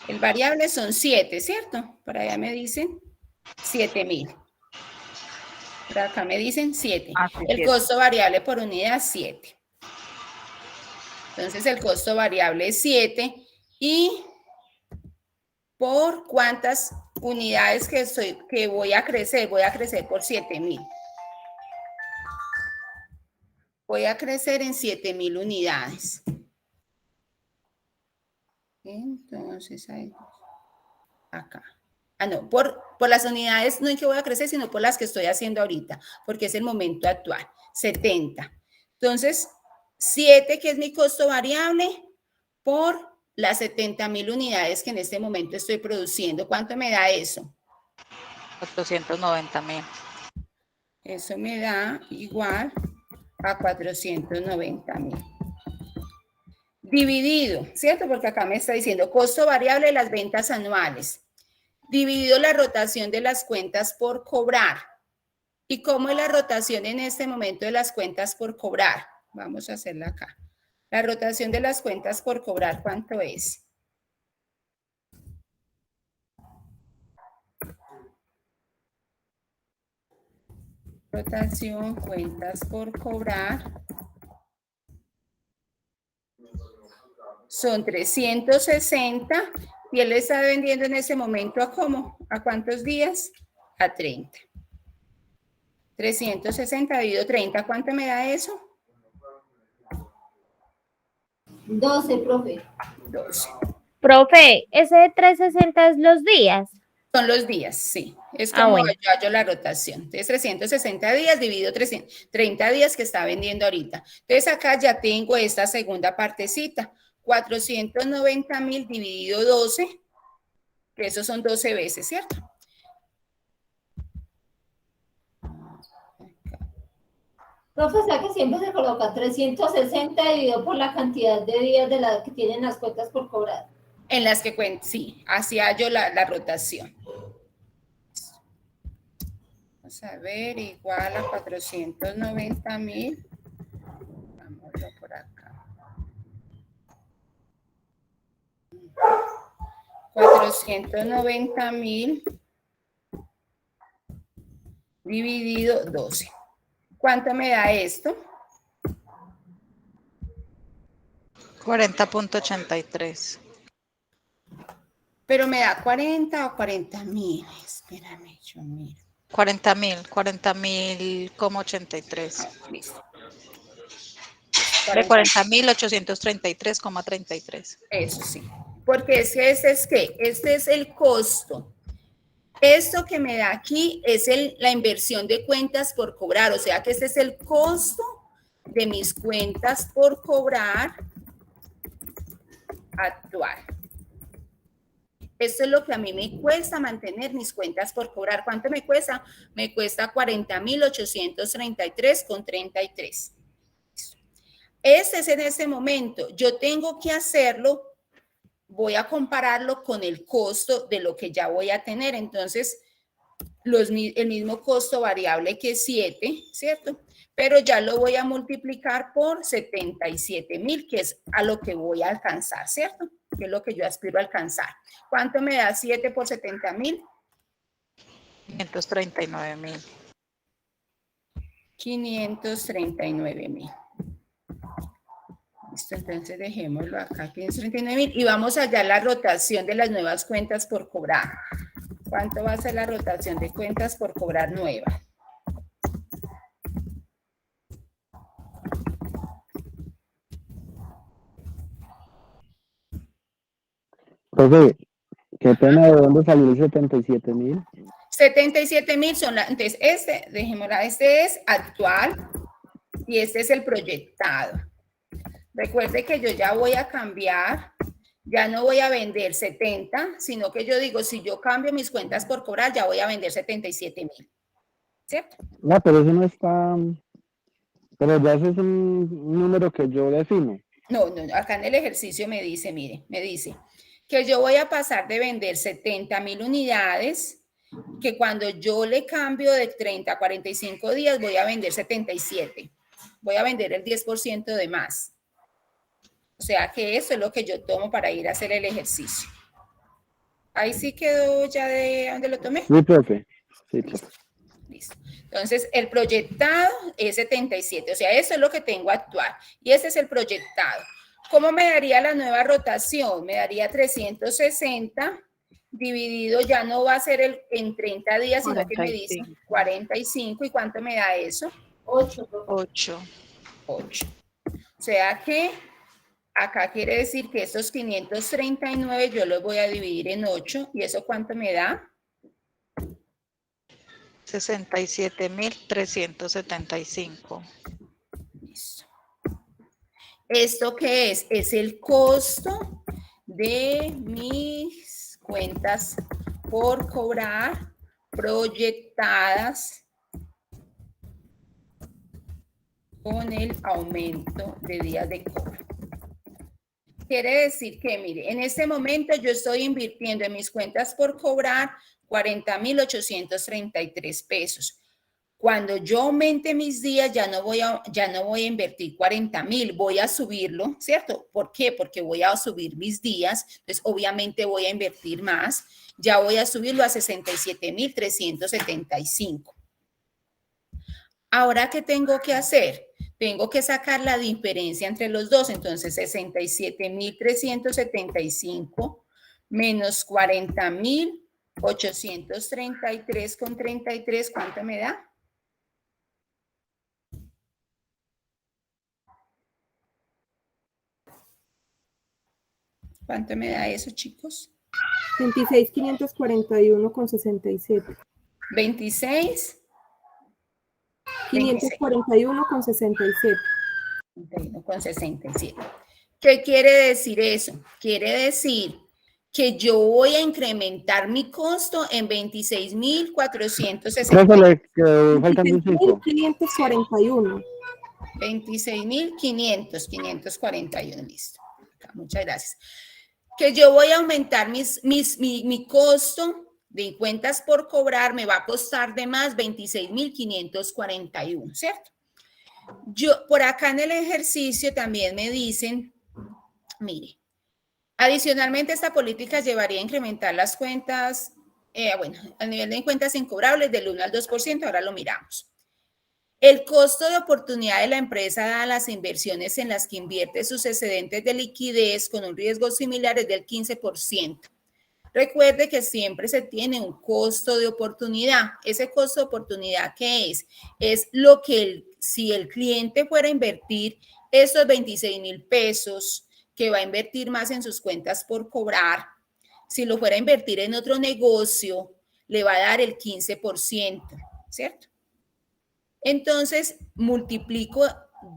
El variable son 7, ¿cierto? Por allá me dicen 7.000. Por acá me dicen 7. El costo variable por unidad es 7. Entonces el costo variable es 7 y por cuántas unidades que voy a crecer por 7.000. Voy a crecer en 7.000 unidades. Entonces, ahí, acá. No, por las unidades no es que voy a crecer, sino por las que estoy haciendo ahorita, porque es el momento actual, 70. Entonces, 7, que es mi costo variable, por las 70.000 unidades que en este momento estoy produciendo. ¿Cuánto me da eso? 490.000. Eso me da igual a 490.000. Dividido, ¿cierto? Porque acá me está diciendo costo variable de las ventas anuales. Dividido la rotación de las cuentas por cobrar. ¿Y cómo es la rotación en este momento de las cuentas por cobrar? Vamos a hacerla acá. La rotación de las cuentas por cobrar, ¿cuánto es? Rotación, cuentas por cobrar. son 360 y él está vendiendo en ese momento ¿a cómo? ¿A cuántos días? A 30. 360 dividido 30, ¿cuánto me da eso? 12, profe. 12. Profe, ese de 360 es los días. Son los días, sí. Es como bueno. yo hallo la rotación. Entonces, 360 días dividido 30 días que está vendiendo ahorita. Entonces, acá ya tengo esta segunda partecita. 490.000 dividido 12, que eso son 12 veces, ¿cierto? Profe, o sea que siempre se coloca 360 dividido por la cantidad de días de la que tienen las cuentas por cobrar. En las que cuento, sí, así hallo la rotación. Vamos a ver, igual a 490.000. Vámonos por acá. 490.000 dividido 12. ¿Cuánto me da esto? 40.83. Pero me da 40 o 40.000. Espérame, yo miro. 40.000 como 83. Listo. De 40.833,33. Eso sí. Porque este es el costo. Esto que me da aquí es la inversión de cuentas por cobrar. O sea que este es el costo de mis cuentas por cobrar actual. Esto es lo que a mí me cuesta mantener mis cuentas por cobrar. ¿Cuánto me cuesta? Me cuesta 40.833,33. Este es en este momento. Yo tengo que hacerlo, voy a compararlo con el costo de lo que ya voy a tener. Entonces, el mismo costo variable que 7, ¿cierto? Pero ya lo voy a multiplicar por 77.000, que es a lo que voy a alcanzar, ¿cierto? Que es lo que yo aspiro a alcanzar. ¿Cuánto me da 7 por 70.000? 539.000. 539.000. Listo, entonces dejémoslo acá, 539.000. Y vamos allá a la rotación de las nuevas cuentas por cobrar. ¿Cuánto va a ser la rotación de cuentas por cobrar nueva? Profe, qué pena, ¿de dónde salió el 77.000? 77.000 son entonces dejémosla, este es actual y este es el proyectado. Recuerde que yo ya voy a cambiar, ya no voy a vender 70, sino que yo digo, si yo cambio mis cuentas por cobrar, ya voy a vender 77.000, ¿cierto? No, pero eso no está, pero ya ese es un número que yo defino. No, acá en el ejercicio me dice, mire, me dice que yo voy a pasar de vender 70.000 unidades, que cuando yo le cambio de 30 a 45 días voy a vender 77. Voy a vender el 10% de más. O sea que eso es lo que yo tomo para ir a hacer el ejercicio. Ahí sí quedó ya de dónde lo tomé. Sí, profe. Sí, profe. Listo. Entonces, el proyectado es 77. O sea, eso es lo que tengo actual. Y este es el proyectado. ¿Cómo me daría la nueva rotación? Me daría 360 dividido, ya no va a ser en 30 días, sino que me dice 45. ¿Y cuánto me da eso? 8. 8. O sea que acá quiere decir que estos 539 yo los voy a dividir en 8. ¿Y eso cuánto me da? 67.375. Listo. ¿Esto qué es? Es el costo de mis cuentas por cobrar proyectadas con el aumento de días de cobro. Quiere decir que, mire, en este momento yo estoy invirtiendo en mis cuentas por cobrar 40.833 pesos. Cuando yo aumente mis días, ya no voy a invertir 40.000, voy a subirlo, ¿cierto? ¿Por qué? Porque voy a subir mis días, entonces obviamente voy a invertir más, ya voy a subirlo a 67.375. Ahora, ¿qué tengo que hacer? tengo que sacar la diferencia entre los dos. Entonces, 67.375 menos 40.833,33, ¿cuánto me da? ¿Cuánto me da eso, chicos? 26.541,67. 26. 541,67. 51,67. ¿Qué quiere decir eso? Quiere decir que yo voy a incrementar mi costo en 26.460. Faltan 26.541. 26.541, listo. Muchas gracias. Que yo voy a aumentar mi costo de cuentas por cobrar, me va a costar de más 26.541, ¿cierto? Yo, por acá en el ejercicio también me dicen, mire, adicionalmente esta política llevaría a incrementar las cuentas, a nivel de cuentas incobrables del 1 al 2%, ahora lo miramos. El costo de oportunidad de la empresa dada las inversiones en las que invierte sus excedentes de liquidez con un riesgo similar es del 15%. Recuerde que siempre se tiene un costo de oportunidad. Ese costo de oportunidad, ¿qué es? Es lo que si el cliente fuera a invertir esos 26.000 pesos que va a invertir más en sus cuentas por cobrar, si lo fuera a invertir en otro negocio, le va a dar el 15%, ¿cierto? Entonces, multiplico,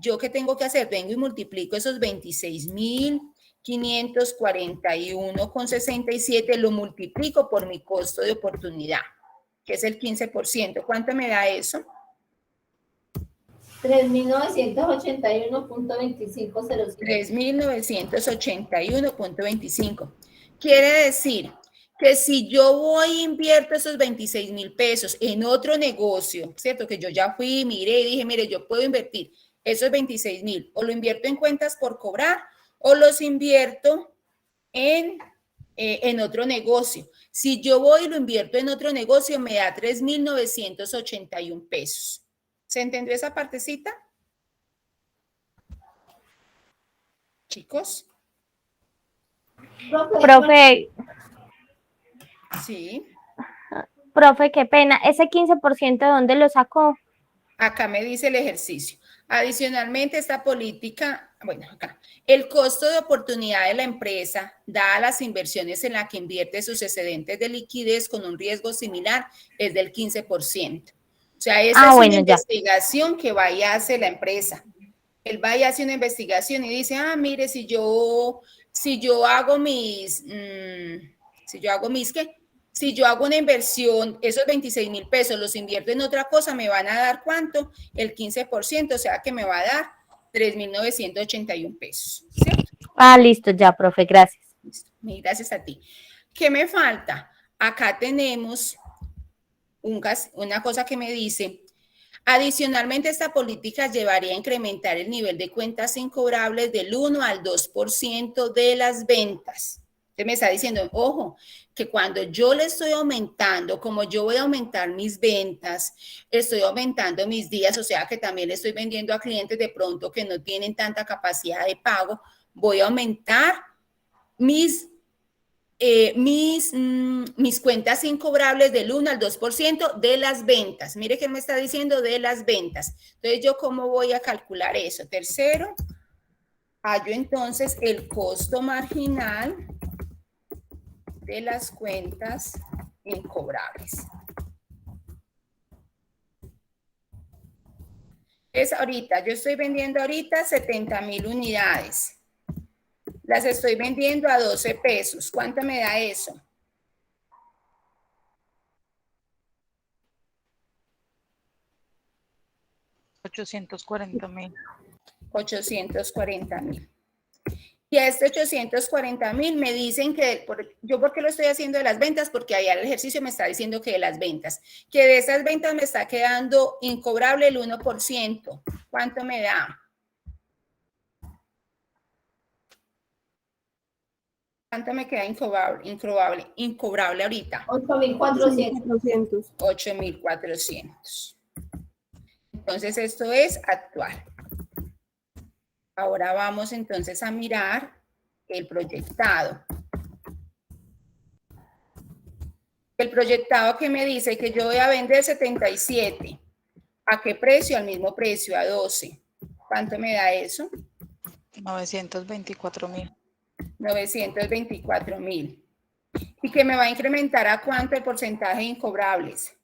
¿yo qué tengo que hacer? Vengo y multiplico esos 26.541,67, lo multiplico por mi costo de oportunidad, que es el 15%. ¿Cuánto me da eso? 3.981.2505. 3.981.25. Quiere decir que si yo voy e invierto esos 26.000 pesos en otro negocio, ¿cierto? Que yo ya fui, miré y dije, mire, yo puedo invertir esos 26.000, o lo invierto en cuentas por cobrar, o los invierto en otro negocio. Si yo voy y lo invierto en otro negocio, me da 3.981 pesos. ¿Se entendió esa partecita? Chicos. Profe. Sí. Profe, qué pena. ¿Ese 15% de dónde lo sacó? Acá me dice el ejercicio. Adicionalmente, esta política, bueno, acá, el costo de oportunidad de la empresa, dadas las inversiones en las que invierte sus excedentes de liquidez con un riesgo similar, es del 15%. O sea, esa es una investigación que vaya a hacer la empresa. Él vaya a hacer una investigación y dice, mire, si yo hago si yo hago una inversión, esos 26.000 pesos los invierto en otra cosa, me van a dar ¿cuánto? El 15%, o sea que me va a dar 3.981 pesos, ¿cierto? Listo, ya, profe, gracias. Listo. Gracias a ti. ¿Qué me falta? Acá tenemos una cosa que me dice, adicionalmente esta política llevaría a incrementar el nivel de cuentas incobrables del 1 al 2% de las ventas. Usted me está diciendo, ojo, que cuando yo le estoy aumentando, como yo voy a aumentar mis ventas, estoy aumentando mis días, o sea que también le estoy vendiendo a clientes de pronto que no tienen tanta capacidad de pago, voy a aumentar mis cuentas incobrables del 1 al 2% de las ventas. Mire que me está diciendo de las ventas. Entonces, ¿yo cómo voy a calcular eso? Tercero, hallo entonces el costo marginal de las cuentas incobrables. Es ahorita, yo estoy vendiendo ahorita 70.000 unidades. Las estoy vendiendo a 12 pesos. ¿Cuánto me da eso? $840.000. 840.000. Y a este 840.000 me dicen que, ¿yo por qué lo estoy haciendo de las ventas? Porque allá el ejercicio me está diciendo que de las ventas. Que de esas ventas me está quedando incobrable el 1%. ¿Cuánto me da? ¿Cuánto me queda incobrable ahorita? 8.400. 8.400. Entonces, esto es actual. Ahora vamos entonces a mirar el proyectado. El proyectado que me dice que yo voy a vender 77. ¿A qué precio? Al mismo precio, a 12. ¿Cuánto me da eso? 924.000. 924.000. ¿Y que me va a incrementar a cuánto el porcentaje de incobrables?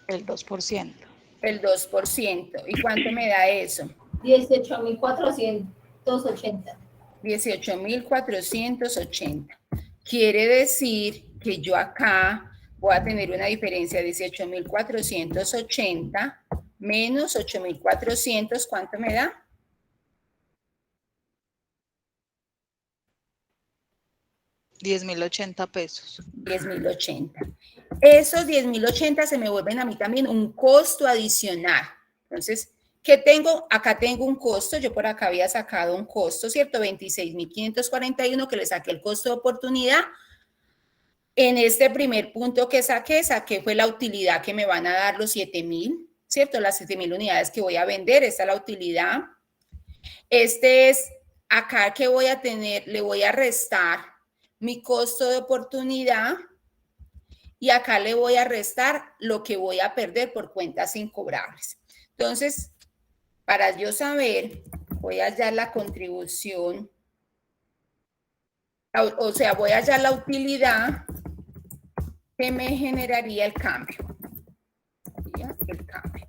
El 2%. El 2%. ¿Y cuánto me da eso? 18.480. 18.480. Quiere decir que yo acá voy a tener una diferencia de 18.480 menos 8.400. ¿Cuánto me da? 10.080 pesos. 10.080. Esos 10.080 se me vuelven a mí también un costo adicional. Entonces, ¿qué tengo? Acá tengo un costo. Yo por acá había sacado un costo, ¿cierto? 26.541 que le saqué el costo de oportunidad. En este primer punto que saqué fue la utilidad que me van a dar los 7.000, ¿cierto? Las 7.000 unidades que voy a vender. Esta es la utilidad. Este es acá que voy a tener, le voy a restar mi costo de oportunidad y acá le voy a restar lo que voy a perder por cuentas incobrables. Entonces, para yo saber, voy a hallar la contribución, o sea, voy a hallar la utilidad que me generaría el cambio. El cambio.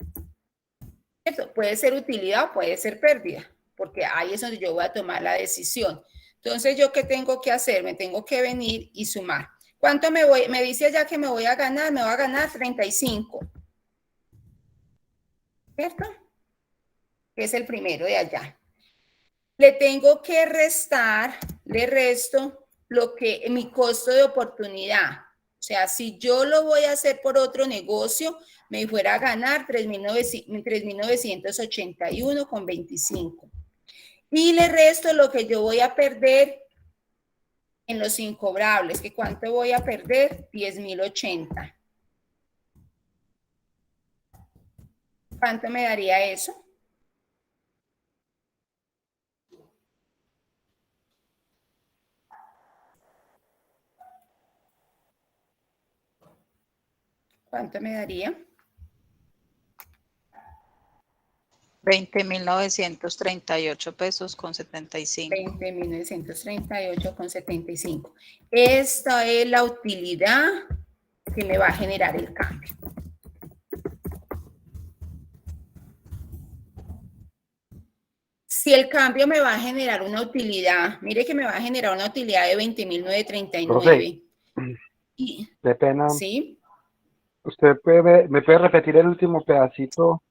¿Cierto? Puede ser utilidad o puede ser pérdida, porque ahí es donde yo voy a tomar la decisión. Entonces, ¿yo qué tengo que hacer? Me tengo que venir y sumar. ¿Cuánto me dice allá que me voy a ganar? Me voy a ganar 35. ¿Cierto? Que es el primero de allá. Le tengo que restar, le resto mi costo de oportunidad. O sea, si yo lo voy a hacer por otro negocio, me fuera a ganar 3.981,25. Y le resto lo que yo voy a perder en los incobrables, que cuánto voy a perder, 10.080. ¿Cuánto me daría eso? ¿Cuánto me daría? 20.938 pesos con 75. 20.938 con 75. Esta es la utilidad que me va a generar el cambio. Si el cambio me va a generar una utilidad, mire que me va a generar una utilidad de 20.939. Qué pena. ¿Sí? ¿Usted me puede repetir el último pedacito?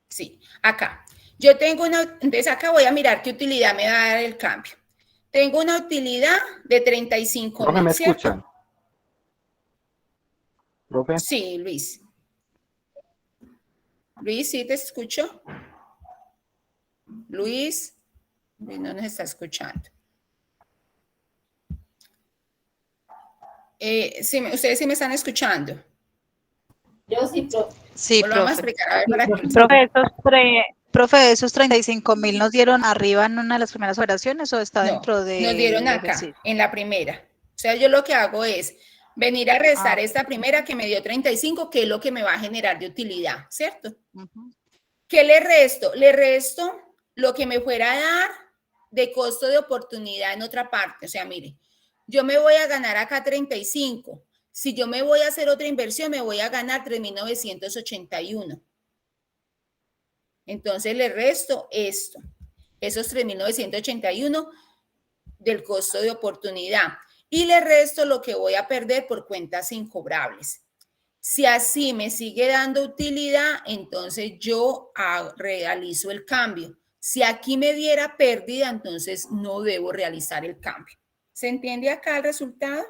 Sí, acá. Yo tengo entonces acá voy a mirar qué utilidad me va a dar el cambio. Tengo una utilidad de 35.000, ¿me ¿cierto? escuchan? ¿Profe? Sí, Luis. Luis, ¿sí te escucho? Luis no nos está escuchando. Sí, ¿ustedes sí me están escuchando? Yo sí, profe. Sí, Lo vamos a profe. explicar a ver para que... Profe, ¿esos 35.000 nos dieron arriba en una de las primeras operaciones o está dentro de...? Nos dieron acá, en la primera. O sea, yo lo que hago es venir a restar esta primera que me dio 35, que es lo que me va a generar de utilidad, ¿cierto? ¿Qué le resto? Le resto lo que me fuera a dar de costo de oportunidad en otra parte. O sea, mire, yo me voy a ganar acá 35. Si yo me voy a hacer otra inversión, me voy a ganar 3.981. Entonces le resto esto, esos 3.981 del costo de oportunidad. Y le resto lo que voy a perder por cuentas incobrables. Si así me sigue dando utilidad, entonces yo realizo el cambio. Si aquí me diera pérdida, entonces no debo realizar el cambio. ¿Se entiende acá el resultado?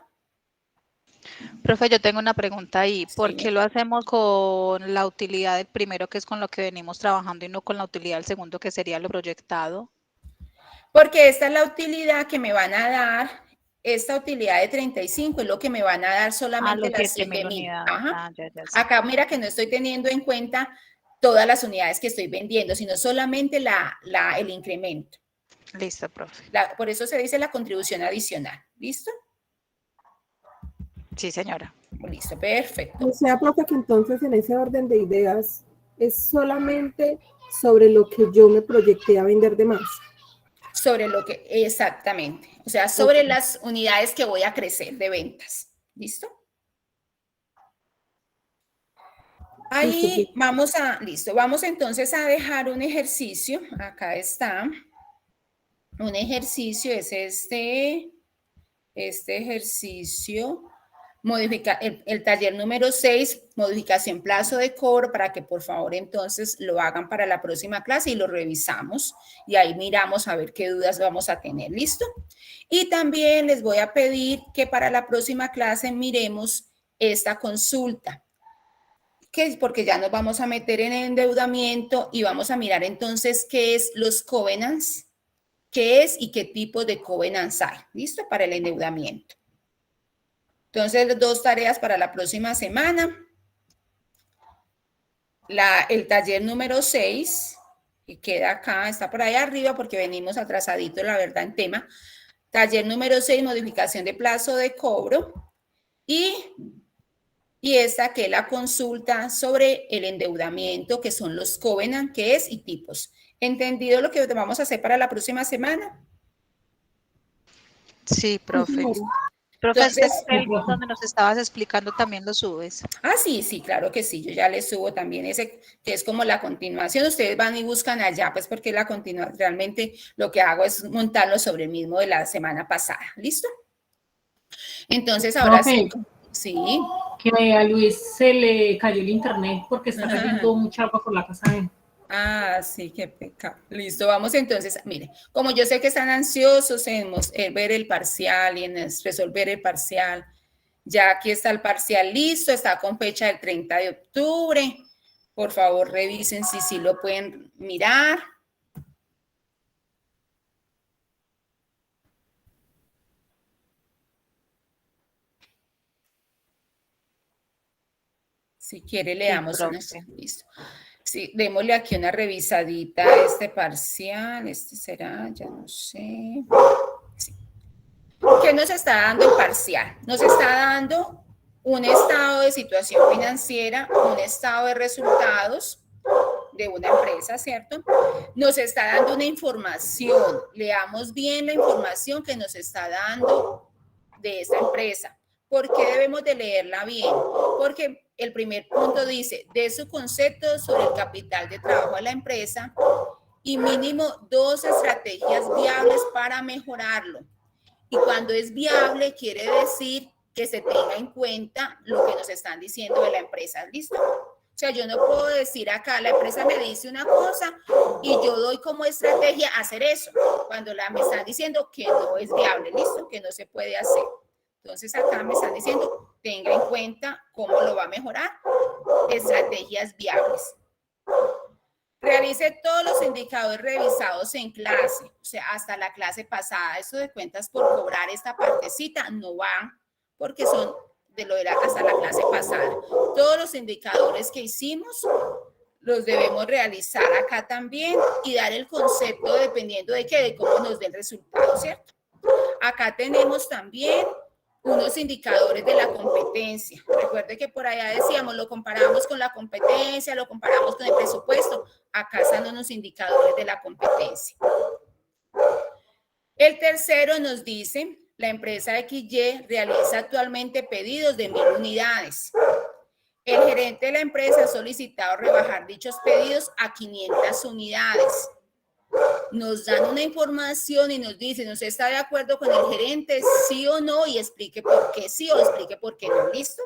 Profe, yo tengo una pregunta ahí. ¿Por qué lo hacemos con la utilidad del primero, que es con lo que venimos trabajando, y no con la utilidad del segundo, que sería lo proyectado? Porque esta es la utilidad que me van a dar, esta utilidad de 35 es lo que me van a dar solamente las 7.000. Ajá. Ya, Acá mira que no estoy teniendo en cuenta todas las unidades que estoy vendiendo, sino solamente el incremento. Listo, profe. Por eso se dice la contribución adicional. ¿Listo? Sí, señora. Listo, perfecto. O sea, profe, que entonces en ese orden de ideas es solamente sobre lo que yo me proyecté a vender de más. Sobre lo que, exactamente. O sea, sobre las unidades que voy a crecer de ventas. ¿Listo? Ahí vamos entonces a dejar un ejercicio. Acá está. Un ejercicio es este ejercicio. El taller número 6, modificación plazo de cobro, para que por favor entonces lo hagan para la próxima clase y lo revisamos y ahí miramos a ver qué dudas vamos a tener. ¿Listo? Y también les voy a pedir que para la próxima clase miremos esta consulta, porque ya nos vamos a meter en endeudamiento y vamos a mirar entonces qué es los covenants, qué es y qué tipo de covenants hay. ¿Listo? Para el endeudamiento. Entonces, 2 tareas para la próxima semana. El taller número 6, que queda acá, está por ahí arriba porque venimos atrasaditos, la verdad, en tema. Taller número 6, modificación de plazo de cobro. Y esta que es la consulta sobre el endeudamiento, que son los covenants, qué es y tipos. ¿Entendido lo que vamos a hacer para la próxima semana? Sí, profe. Profe, donde nos estabas explicando también lo subes. Ah, sí, claro que sí, yo ya les subo también ese, que es como la continuación, ustedes van y buscan allá, pues porque la continuación, realmente lo que hago es montarlo sobre el mismo de la semana pasada, ¿listo? Entonces, ahora profe, sí. Que a Luis se le cayó el internet porque está cayendo mucha agua por la casa de él. Ah, sí, qué pecado. Listo, vamos entonces, mire, como yo sé que están ansiosos en ver el parcial y en resolver el parcial, ya aquí está el parcial listo, está con fecha del 30 de octubre. Por favor, revisen si lo pueden mirar. Si quiere, leamos listo. Sí, démosle aquí una revisadita a este parcial. Este será, ya no sé. Sí. ¿Qué nos está dando el parcial? Nos está dando un estado de situación financiera, un estado de resultados de una empresa, ¿cierto? Nos está dando una información. Leamos bien la información que nos está dando de esta empresa. ¿Por qué debemos de leerla bien? Porque el primer punto dice, de su concepto sobre el capital de trabajo de la empresa y mínimo 2 estrategias viables para mejorarlo. Y cuando es viable, quiere decir que se tenga en cuenta lo que nos están diciendo de la empresa. ¿Listo? O sea, yo no puedo decir acá, la empresa me dice una cosa y yo doy como estrategia hacer eso, cuando me están diciendo que no es viable, ¿listo? Que no se puede hacer. Entonces acá me están diciendo, tenga en cuenta cómo lo va a mejorar, estrategias viables. Realice todos los indicadores revisados en clase, o sea, hasta la clase pasada. Eso de cuentas por cobrar esta partecita no van porque son hasta la clase pasada. Todos los indicadores que hicimos los debemos realizar acá también y dar el concepto dependiendo de qué, de cómo nos dé el resultado, ¿cierto? Acá tenemos también unos indicadores de la competencia. Recuerde que por allá decíamos, lo comparamos con la competencia, lo comparamos con el presupuesto. Acá están unos indicadores de la competencia. El tercero nos dice, la empresa XY realiza actualmente pedidos de 1000 unidades. El gerente de la empresa ha solicitado rebajar dichos pedidos a 500 unidades. Nos dan una información y nos dicen, ¿usted está de acuerdo con el gerente? ¿Sí o no? Y explique por qué sí o explique por qué no. ¿Listo?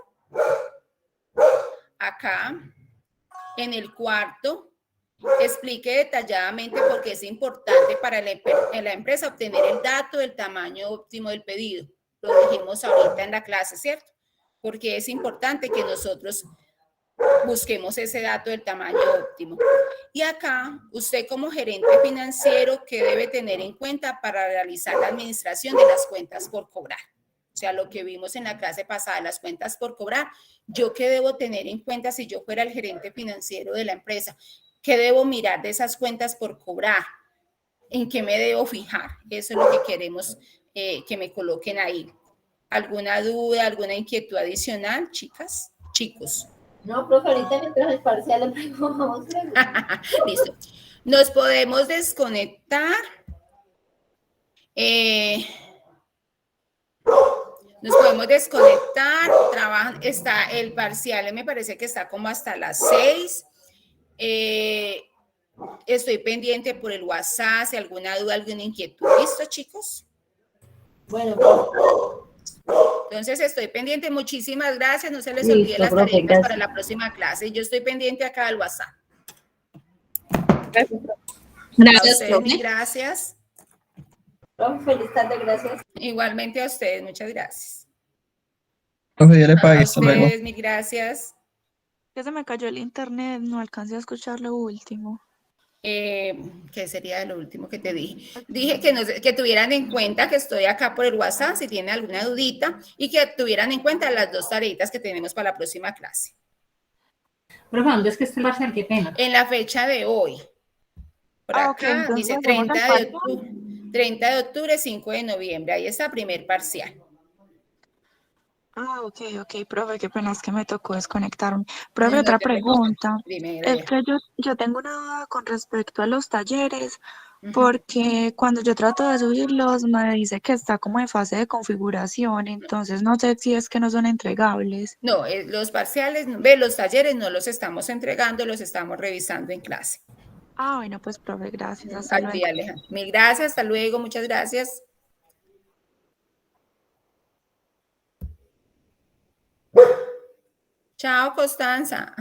Acá, en el cuarto, explique detalladamente por qué es importante para la empresa obtener el dato del tamaño óptimo del pedido. Lo dijimos ahorita en la clase, ¿cierto? Porque es importante que nosotros busquemos ese dato del tamaño óptimo. Y acá, usted como gerente financiero, ¿qué debe tener en cuenta para realizar la administración de las cuentas por cobrar? sea, lo que vimos en la clase pasada, las cuentas por cobrar. ¿Yo qué debo tener en cuenta si yo fuera el gerente financiero de la empresa? ¿Qué debo mirar de esas cuentas por cobrar? ¿En qué me debo fijar? Eso es lo que queremos que me coloquen ahí. ¿Alguna duda, alguna inquietud adicional, chicas, chicos? No, profe, ahorita mientras el parcial le preguntamos. Listo. Nos podemos desconectar. Nos podemos desconectar. Está el parcial, me parece que está como hasta las 6. Estoy pendiente por el WhatsApp, si alguna duda, alguna inquietud. ¿Listo, chicos? Bueno. Entonces estoy pendiente. Muchísimas gracias. No se les olvide las tareas para la próxima clase. Yo estoy pendiente acá del WhatsApp. Gracias, profe. Gracias. Feliz tarde, gracias. Igualmente a ustedes, muchas gracias. Profe, yo le pagué, A hasta luego. ustedes, mil gracias. Ya se me cayó el internet, no alcancé a escuchar lo último. ¿Qué sería lo último que te dije? Dije que tuvieran en cuenta que estoy acá por el WhatsApp si tienen alguna dudita y que tuvieran en cuenta las 2 tareitas que tenemos para la próxima clase. Profe, ¿dónde es que está el parcial? Qué pena. En la fecha de hoy. Por acá dice 30 de octubre, 5 de noviembre. Ahí está primer parcial. Ok, profe, qué pena, es que me tocó desconectarme. Profe, otra pregunta. Dime, Es que yo tengo una duda con respecto a los talleres, porque cuando yo trato de subirlos me dice que está como en fase de configuración, entonces no sé si es que no son entregables. No, los parciales, los talleres no los estamos entregando, los estamos revisando en clase. Bueno, pues profe, gracias. Hasta luego. Alejandra. Mil gracias, hasta luego, muchas gracias. Chao, Constanza.